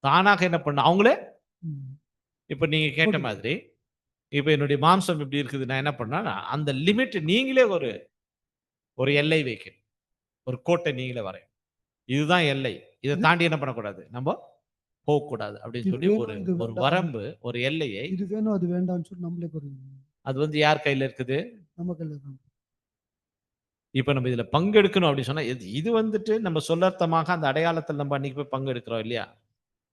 தானாக என்ன பண்ண அவங்களே. இப்ப நீங்க கேட்ட மாதிரி இப்ப என்னுடைய மாம்சம் இப்படி இருக்குது, நான் என்ன பண்ணா அந்த லிமிட் நீங்களே ஒரு எல்லை வைக்கணும், ஒரு கோட்டை நீங்களே வரையும். இதுதான் எல்லை, இதை தாண்டி என்ன பண்ணக்கூடாது, நம்ம போகக்கூடாது அப்படின்னு சொல்லி ஒரு வரம்பு, ஒரு எல்லையை. இது வேணும் அது வேண்டாம்னு சொல்லி நம்மளே அது வந்து யார் கையில இருக்குது, நம்ம கையில தான். இப்ப நம்ம இதுல பங்கெடுக்கணும் அப்படின்னு சொன்னா இது வந்துட்டு நம்ம சொல்லர்த்தமாக அந்த அடையாளத்தில் நம்ம அன்னைக்கு போய் பங்கெடுக்கிறோம் இல்லையா,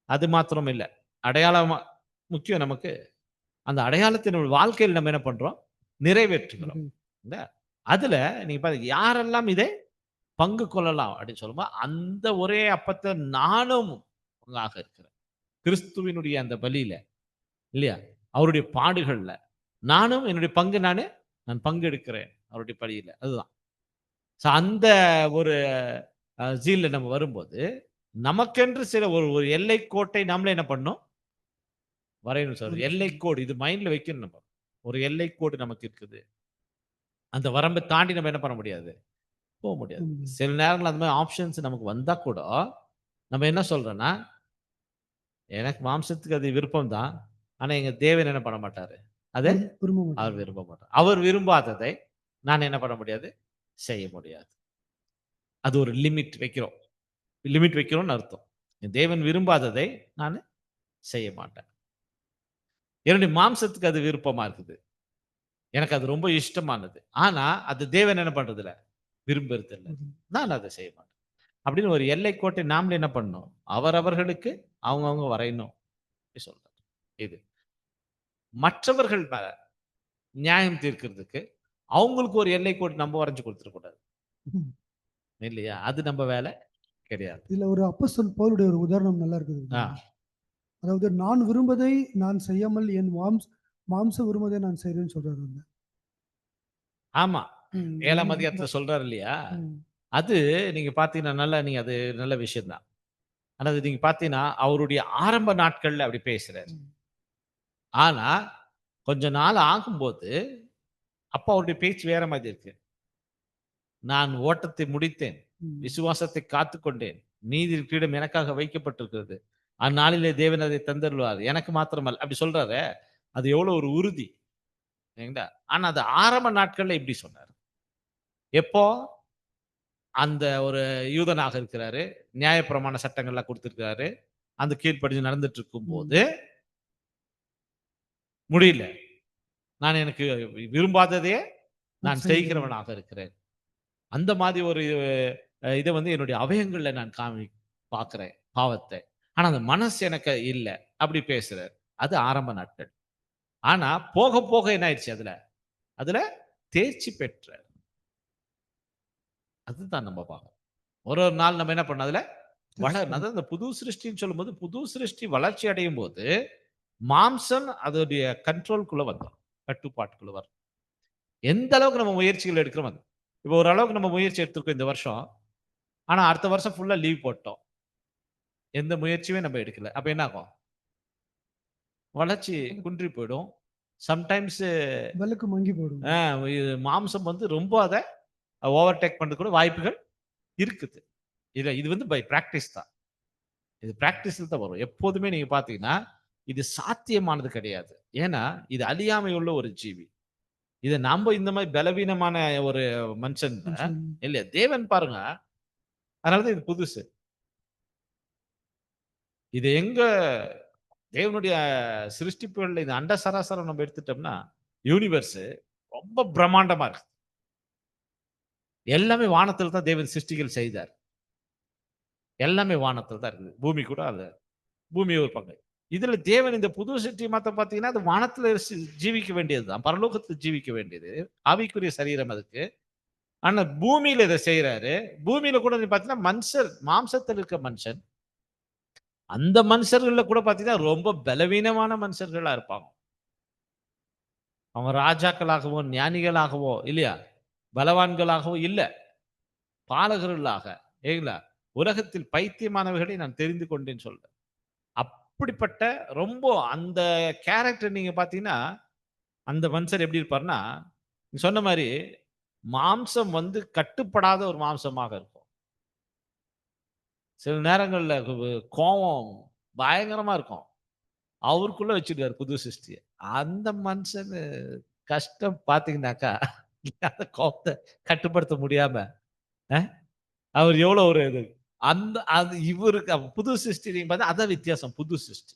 அது மாத்திரம் இல்லை. அடையாளம் முக்கியம் நமக்கு. அந்த அடையாளத்தின் வாழ்க்கையில் நம்ம என்ன பண்றோம், நிறைவேற்றுகிறோம். அதுல நீங்க பாருங்க, யாரெல்லாம் இதை பங்கு கொள்ளலாம் அப்படின்னு சொல்லும்போது அந்த ஒரே அப்பத்தை நானும் பங்காக இருக்கிறேன். கிறிஸ்துவினுடைய அந்த பலியில இல்லையா, அவருடைய பாடுகள்ல நானும் என்னுடைய பங்கு நான் பங்கெடுக்கிறேன் அவருடைய பலியில. அதுதான். ஸோ அந்த ஒரு ஜீல்ல நம்ம வரும்போது நமக்கென்று சில ஒரு ஒரு எல்லை கோட்டை நம்மளே என்ன பண்ணணும், வரையணும் சார். எல்லை கோடு இது மைண்ட்ல வைக்கணும். நம்ம ஒரு எல்லை கோடு நமக்கு இருக்குது. அந்த வரம்பை தாண்டி நம்ம என்ன பண்ண முடியாது, போக முடியாது. சில நேரங்கள் அந்த மாதிரி ஆப்ஷன்ஸ் நமக்கு வந்தா கூட நம்ம என்ன சொல்றோம்னா, எனக்கு மாம்சத்துக்கு அது விருப்பம் தான், ஆனா எங்க தேவன் என்ன பண்ண மாட்டாரு, அதை அவர் விரும்ப மாட்டார். அவர் விரும்பாததை நான் என்ன பண்ண முடியாது, செய்ய முடியாது. அது ஒரு லிமிட் வைக்கிறோம். லிமிட் வைக்கிறோம்னு அர்த்தம். தேவன் விரும்பாததை நான் செய்ய மாட்டேன். என்னுடைய மாம்சத்துக்கு அது விருப்பமா இருக்குது, எனக்கு அது ரொம்ப இஷ்டமானது. ஆனா அது தேவன் என்ன பண்றது இல்ல, விரும்புறது இல்லை, நான் அதை செய்ய மாட்டேன் அப்படின்னு ஒரு எல்லை கோட்டை நாமளே என்ன பண்ணணும், அவரவர்களுக்கு அவங்கவுங்க வரையணும் சொல்றாரு. இது மற்றவர்கள் மேல நியாயம் தீர்க்கிறதுக்கு அவங்களுக்கு ஒரு எல்லை கோட்டு நம்ம வரைஞ்சு கொடுத்துடக்கூடாது இல்லையா, அது நம்ம வேலை கிடையாது. இதுல ஒரு அப்போஸ்தலன் பவுலுடைய ஒரு உதாரணம் நல்லா இருக்குது. அதாவது நான் விரும்பதை நான் செய்யாமல் என் மாம்ச விரும்பதை நான் செய்றேன்னு சொல்றாரு. ஆமா, 7ஆம் அதிகாரத்துல சொல்றாரு இல்லையா. அது நீங்க பாத்தீங்கன்னா நல்லா, நீங்க அது நல்ல விஷயம் தான். ஆனா அது நீங்க பாத்தீங்கன்னா அவருடைய ஆரம்ப நாட்கள்ல அப்படி பேசுறாரு. ஆனா கொஞ்ச நாள் ஆகும்போது அப்ப அவருடைய பேச்சு வேற மாதிரி இருக்கு. நான் ஓட்டத்தை முடித்தேன், விசுவாசத்தை காத்துக்கொண்டேன், நீதி கிரீடம் எனக்காக வைக்கப்பட்டிருக்கிறது, அந்நாளிலே தேவன் அதை தந்தருள்வார், எனக்கு மாத்திரமல்ல அப்படி சொல்றாரு. அது எவ்வளவு ஒரு உறுதி. ஆனா அது ஆரம்ப நாட்கள்ல இப்படி சொன்னார். எப்போ அந்த ஒரு யூதனாக இருக்கிறாரு, நியாயப்பிரமாண சட்டங்கள்லாம் கொடுத்திருக்கிறாரு, அந்த கீழ்ப்படிஞ்சு நடந்துட்டு இருக்கும் போது முடியல, நான் எனக்கு விரும்பாததையே நான் செய்கிறவனாக இருக்கிறேன். அந்த மாதிரி ஒரு இதை வந்து என்னுடைய அவயங்கள்ல நான் பார்க்கிறேன் பாவத்தை. ஆனா அந்த மனசு எனக்கு இல்லை அப்படி பேசுறார். அது ஆரம்ப நாட்கள். ஆனா போக போக என்ன ஆயிடுச்சு, அதுல தேர்ச்சி பெற்ற. அதுதான் நம்ம பார்க்கணும். ஒரு ஒரு நாள் நம்ம என்ன பண்ண அதுல அதாவது இந்த புது சிருஷ்டின்னு சொல்லும் போது, புது சிருஷ்டி வளர்ச்சி அடையும் போது மாம்சம் அதோடைய கண்ட்ரோல்குள்ள வந்தோம், கட்டுப்பாட்டுக்குள்ள வரும். எந்த அளவுக்கு நம்ம முயற்சிகள் எடுக்கிறோம். அது இப்போ ஒரு அளவுக்கு நம்ம முயற்சி எடுத்திருக்கோம் இந்த வருஷம், ஆனா அடுத்த வருஷம் ஃபுல்லா லீவ் போட்டோம், எந்த முயற்சியுமே நம்ம எடுக்கல. அப்ப என்ன ஆகும், வளர்ச்சி குன்றி போயிடும். சம்டைம்ஸ் விளக்கு மங்கி போயிடும். மாம்சம் வந்து ரொம்ப அதை ஓவர்டேக் பண்றது கூட வாய்ப்புகள் இருக்குது. இது வந்து பை பிராக்டிஸ் தான், இது பிராக்டிஸ்ல தான் வரும். எப்போதுமே நீங்க பாத்தீங்கன்னா இது சாத்தியமானது கிடையாது. ஏன்னா இது அழியாமை உள்ள ஒரு ஜீவி. இதை நம்ம இந்த மாதிரி பலவீனமான ஒரு மனுஷன் இல்லையா, தேவன் பாருங்க. அதனாலதான் இது புதுசு. இது எங்க தேவனுடைய சிருஷ்டிப்புகள்ல இந்த அண்ட சராசரம் நம்ம எடுத்துட்டோம்னா, யூனிவர்ஸ் ரொம்ப பிரம்மாண்டமா இருக்கு. எல்லாமே வானத்துல தான் தேவன் சிருஷ்டிகள் செய்தார். எல்லாமே வானத்துல தான் இருக்குது. பூமி கூட அது பூமி ஒரு பங்கு. இதுல தேவன் இந்த புது சிருஷ்டி மாத்த பாத்தீங்கன்னா அது வானத்துல ஜீவிக்க வேண்டியதுதான், பரலோகத்துல ஜீவிக்க வேண்டியது, ஆவிக்குரிய சரீரம் அதுக்கு. ஆனா பூமியில இதை செய்யறாரு. பூமியில கூட நீ பாத்தீங்கன்னா மனுஷர், மாம்சத்தில் இருக்க மனுஷன், அந்த மனுஷர்கள்ல கூட பாத்தீங்கன்னா ரொம்ப பலவீனமான மனுஷர்களா இருப்பாங்க. அவங்க ராஜாக்களாகவோ ஞானிகளாகவோ இல்லையா, பலவான்களாகவோ இல்ல, பாலகர்களாக ஏங்களா, உலகத்தில் பைத்தியமானவர்களை நான் தெரிந்து கொண்டேன்னு சொல்றேன். அப்படிப்பட்ட ரொம்ப அந்த கேரக்டர் நீங்க பாத்தீங்கன்னா, அந்த மனுஷர் எப்படி இருப்பார்னா, நீ சொன்ன மாதிரி மாம்சம் வந்து கட்டுப்படாத ஒரு மாம்சமாக இருக்கும். சில நேரங்கள்ல கோபம் பயங்கரமா இருக்கும். அவருக்குள்ள வச்சிருக்காரு புது சிருஷ்டிய. அந்த மனுஷன் கஷ்டம் பாத்தீங்கன்னாக்கா, அந்த கோபத்தை கட்டுப்படுத்த முடியாம அவர் எவ்வளவு ஒரு இது. அந்த அது இவருக்கு புது சிருஷ்டி நீங்க பார்த்தா அதான் வித்தியாசம். புது சிருஷ்டி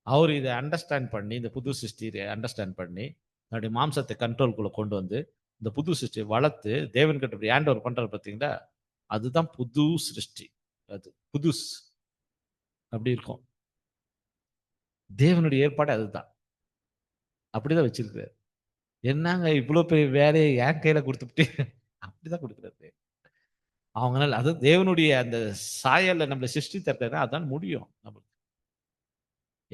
அவர் இதை அண்டர்ஸ்டாண்ட் பண்ணி, இந்த புது சிருஷ்டியை அண்டர்ஸ்டாண்ட் பண்ணி தன்னுடைய மாம்சத்தை கண்ட்ரோல்குள்ள கொண்டு வந்து இந்த புது சிருஷ்டியை வளர்த்து தேவன் கிட்ட இப்படி ஹேண்ட் ஓவர் பண்றாரு பார்த்தீங்களா, அதுதான் புது சிருஷ்டி. அது புதுஸ் அப்படி இருக்கும். தேவனுடைய ஏற்பாடு அதுதான், அப்படிதான் வச்சிருக்கிறார். என்னங்க இவ்வளவு பெரிய வேலையை என் கையில கொடுத்துட்டு அப்படிதான் கொடுக்குறாரு. அவங்களால அது தேவனுடைய அந்த சாயல்ல நம்மளை சிருஷ்டித்தா அதான் முடியும். நம்மளுக்கு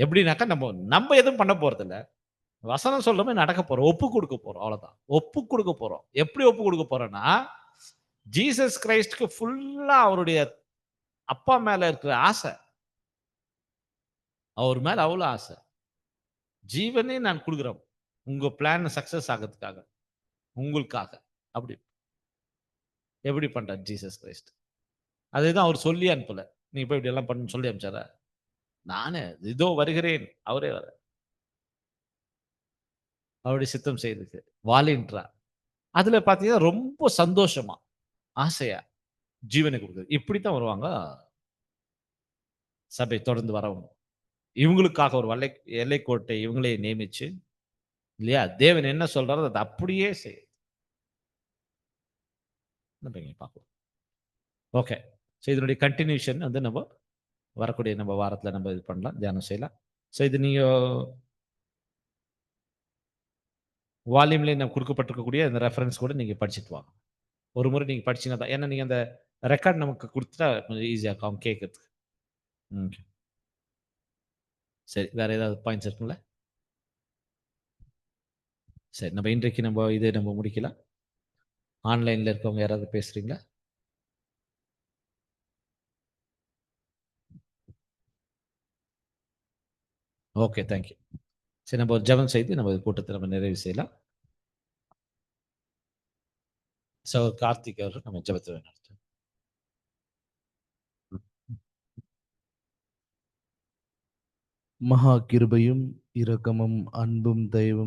எப்படின்னாக்கா நம்ம எதுவும் பண்ண போறதில்ல. வசனம் சொல்றமே நடக்க போறோம். ஒப்பு கொடுக்க போறோம். அவ்வளவுதான். ஒப்பு கொடுக்க போறோம். எப்படி ஒப்பு கொடுக்க போறோம்னா, ஜீசஸ் கிரைஸ்ட்க்கு ஃபுல்லா அவருடைய அப்பா மேல இருக்கிற ஆசை. அவர் மேல அவ்வளவு ஆசை. ஜீவனே நான் கொடுக்குறேன். உங்க பிளான் சக்சஸ் ஆகிறதுக்காக. உங்களுக்காக. அப்படி. எப்படி பண்றார் ஜீசஸ் கிரைஸ்ட்? அதுதான் அவர் சொல்லி அனுப்பல. நீ போய் இப்படி எல்லாம் பண்ணு சொல்லி அனுப்பிச்சாரா? நானே இதோ வருகிறேன். அவரே வர. அவருடைய சித்தம் செய்தது. வாலின்றா. அதுல பாத்தீங்கன்னா ரொம்ப சந்தோஷமா, ஆசையா ஜீவனை கொடுக்குது. இப்படித்தான் வருவாங்க சபை தொடர்ந்து வரவங்க. இவங்களுக்காக ஒரு எல்லைக்கோட்டை இவங்களே நியமிச்சு இல்லையா? தேவன் என்ன சொல்றாரோ அதை அப்படியே செய்ய பார்க்கலாம். ஓகே. ஸோ இதனுடைய கண்டினியூஷன் வந்து நம்ம வரக்கூடிய நம்ம வாரத்தில் நம்ம இது பண்ணலாம், தியானம் செய்யலாம். ஸோ இது நீங்க வால்யூம்ல நம்ம கொடுக்கப்பட்டிருக்கக்கூடிய அந்த ரெஃபரன்ஸ் கூட நீங்க படிச்சுட்டு வாங்க. ஒரு முறை நீங்க படிச்சீங்கன்னா தான், ஏன்னா நீங்க அந்த ரெக்கார்ட் நமக்கு கொடுத்துட்டா கொஞ்சம் ஈஸியாக இருக்கும் அவங்க கேட்கறதுக்கு. ஓகே, சரி. வேற ஏதாவது பாயிண்ட்ஸ் இருக்குங்களா? சரி, நம்ம இன்றைக்கு நம்ம முடிக்கலாம். ஆன்லைன்ல இருக்கவங்க யாராவது பேசுறீங்களா? Okay, thank you. சரி, நம்ம ஒரு ஜெபம் செய்து நம்ம கூட்டத்தை நம்ம நிறைவு செய்யலாம். கார்த்திக் அவர்கள் நம்ம ஜெபத்தை நடத்தும். மகா கிருபையும் இரக்கமும் அன்பும் தயவும்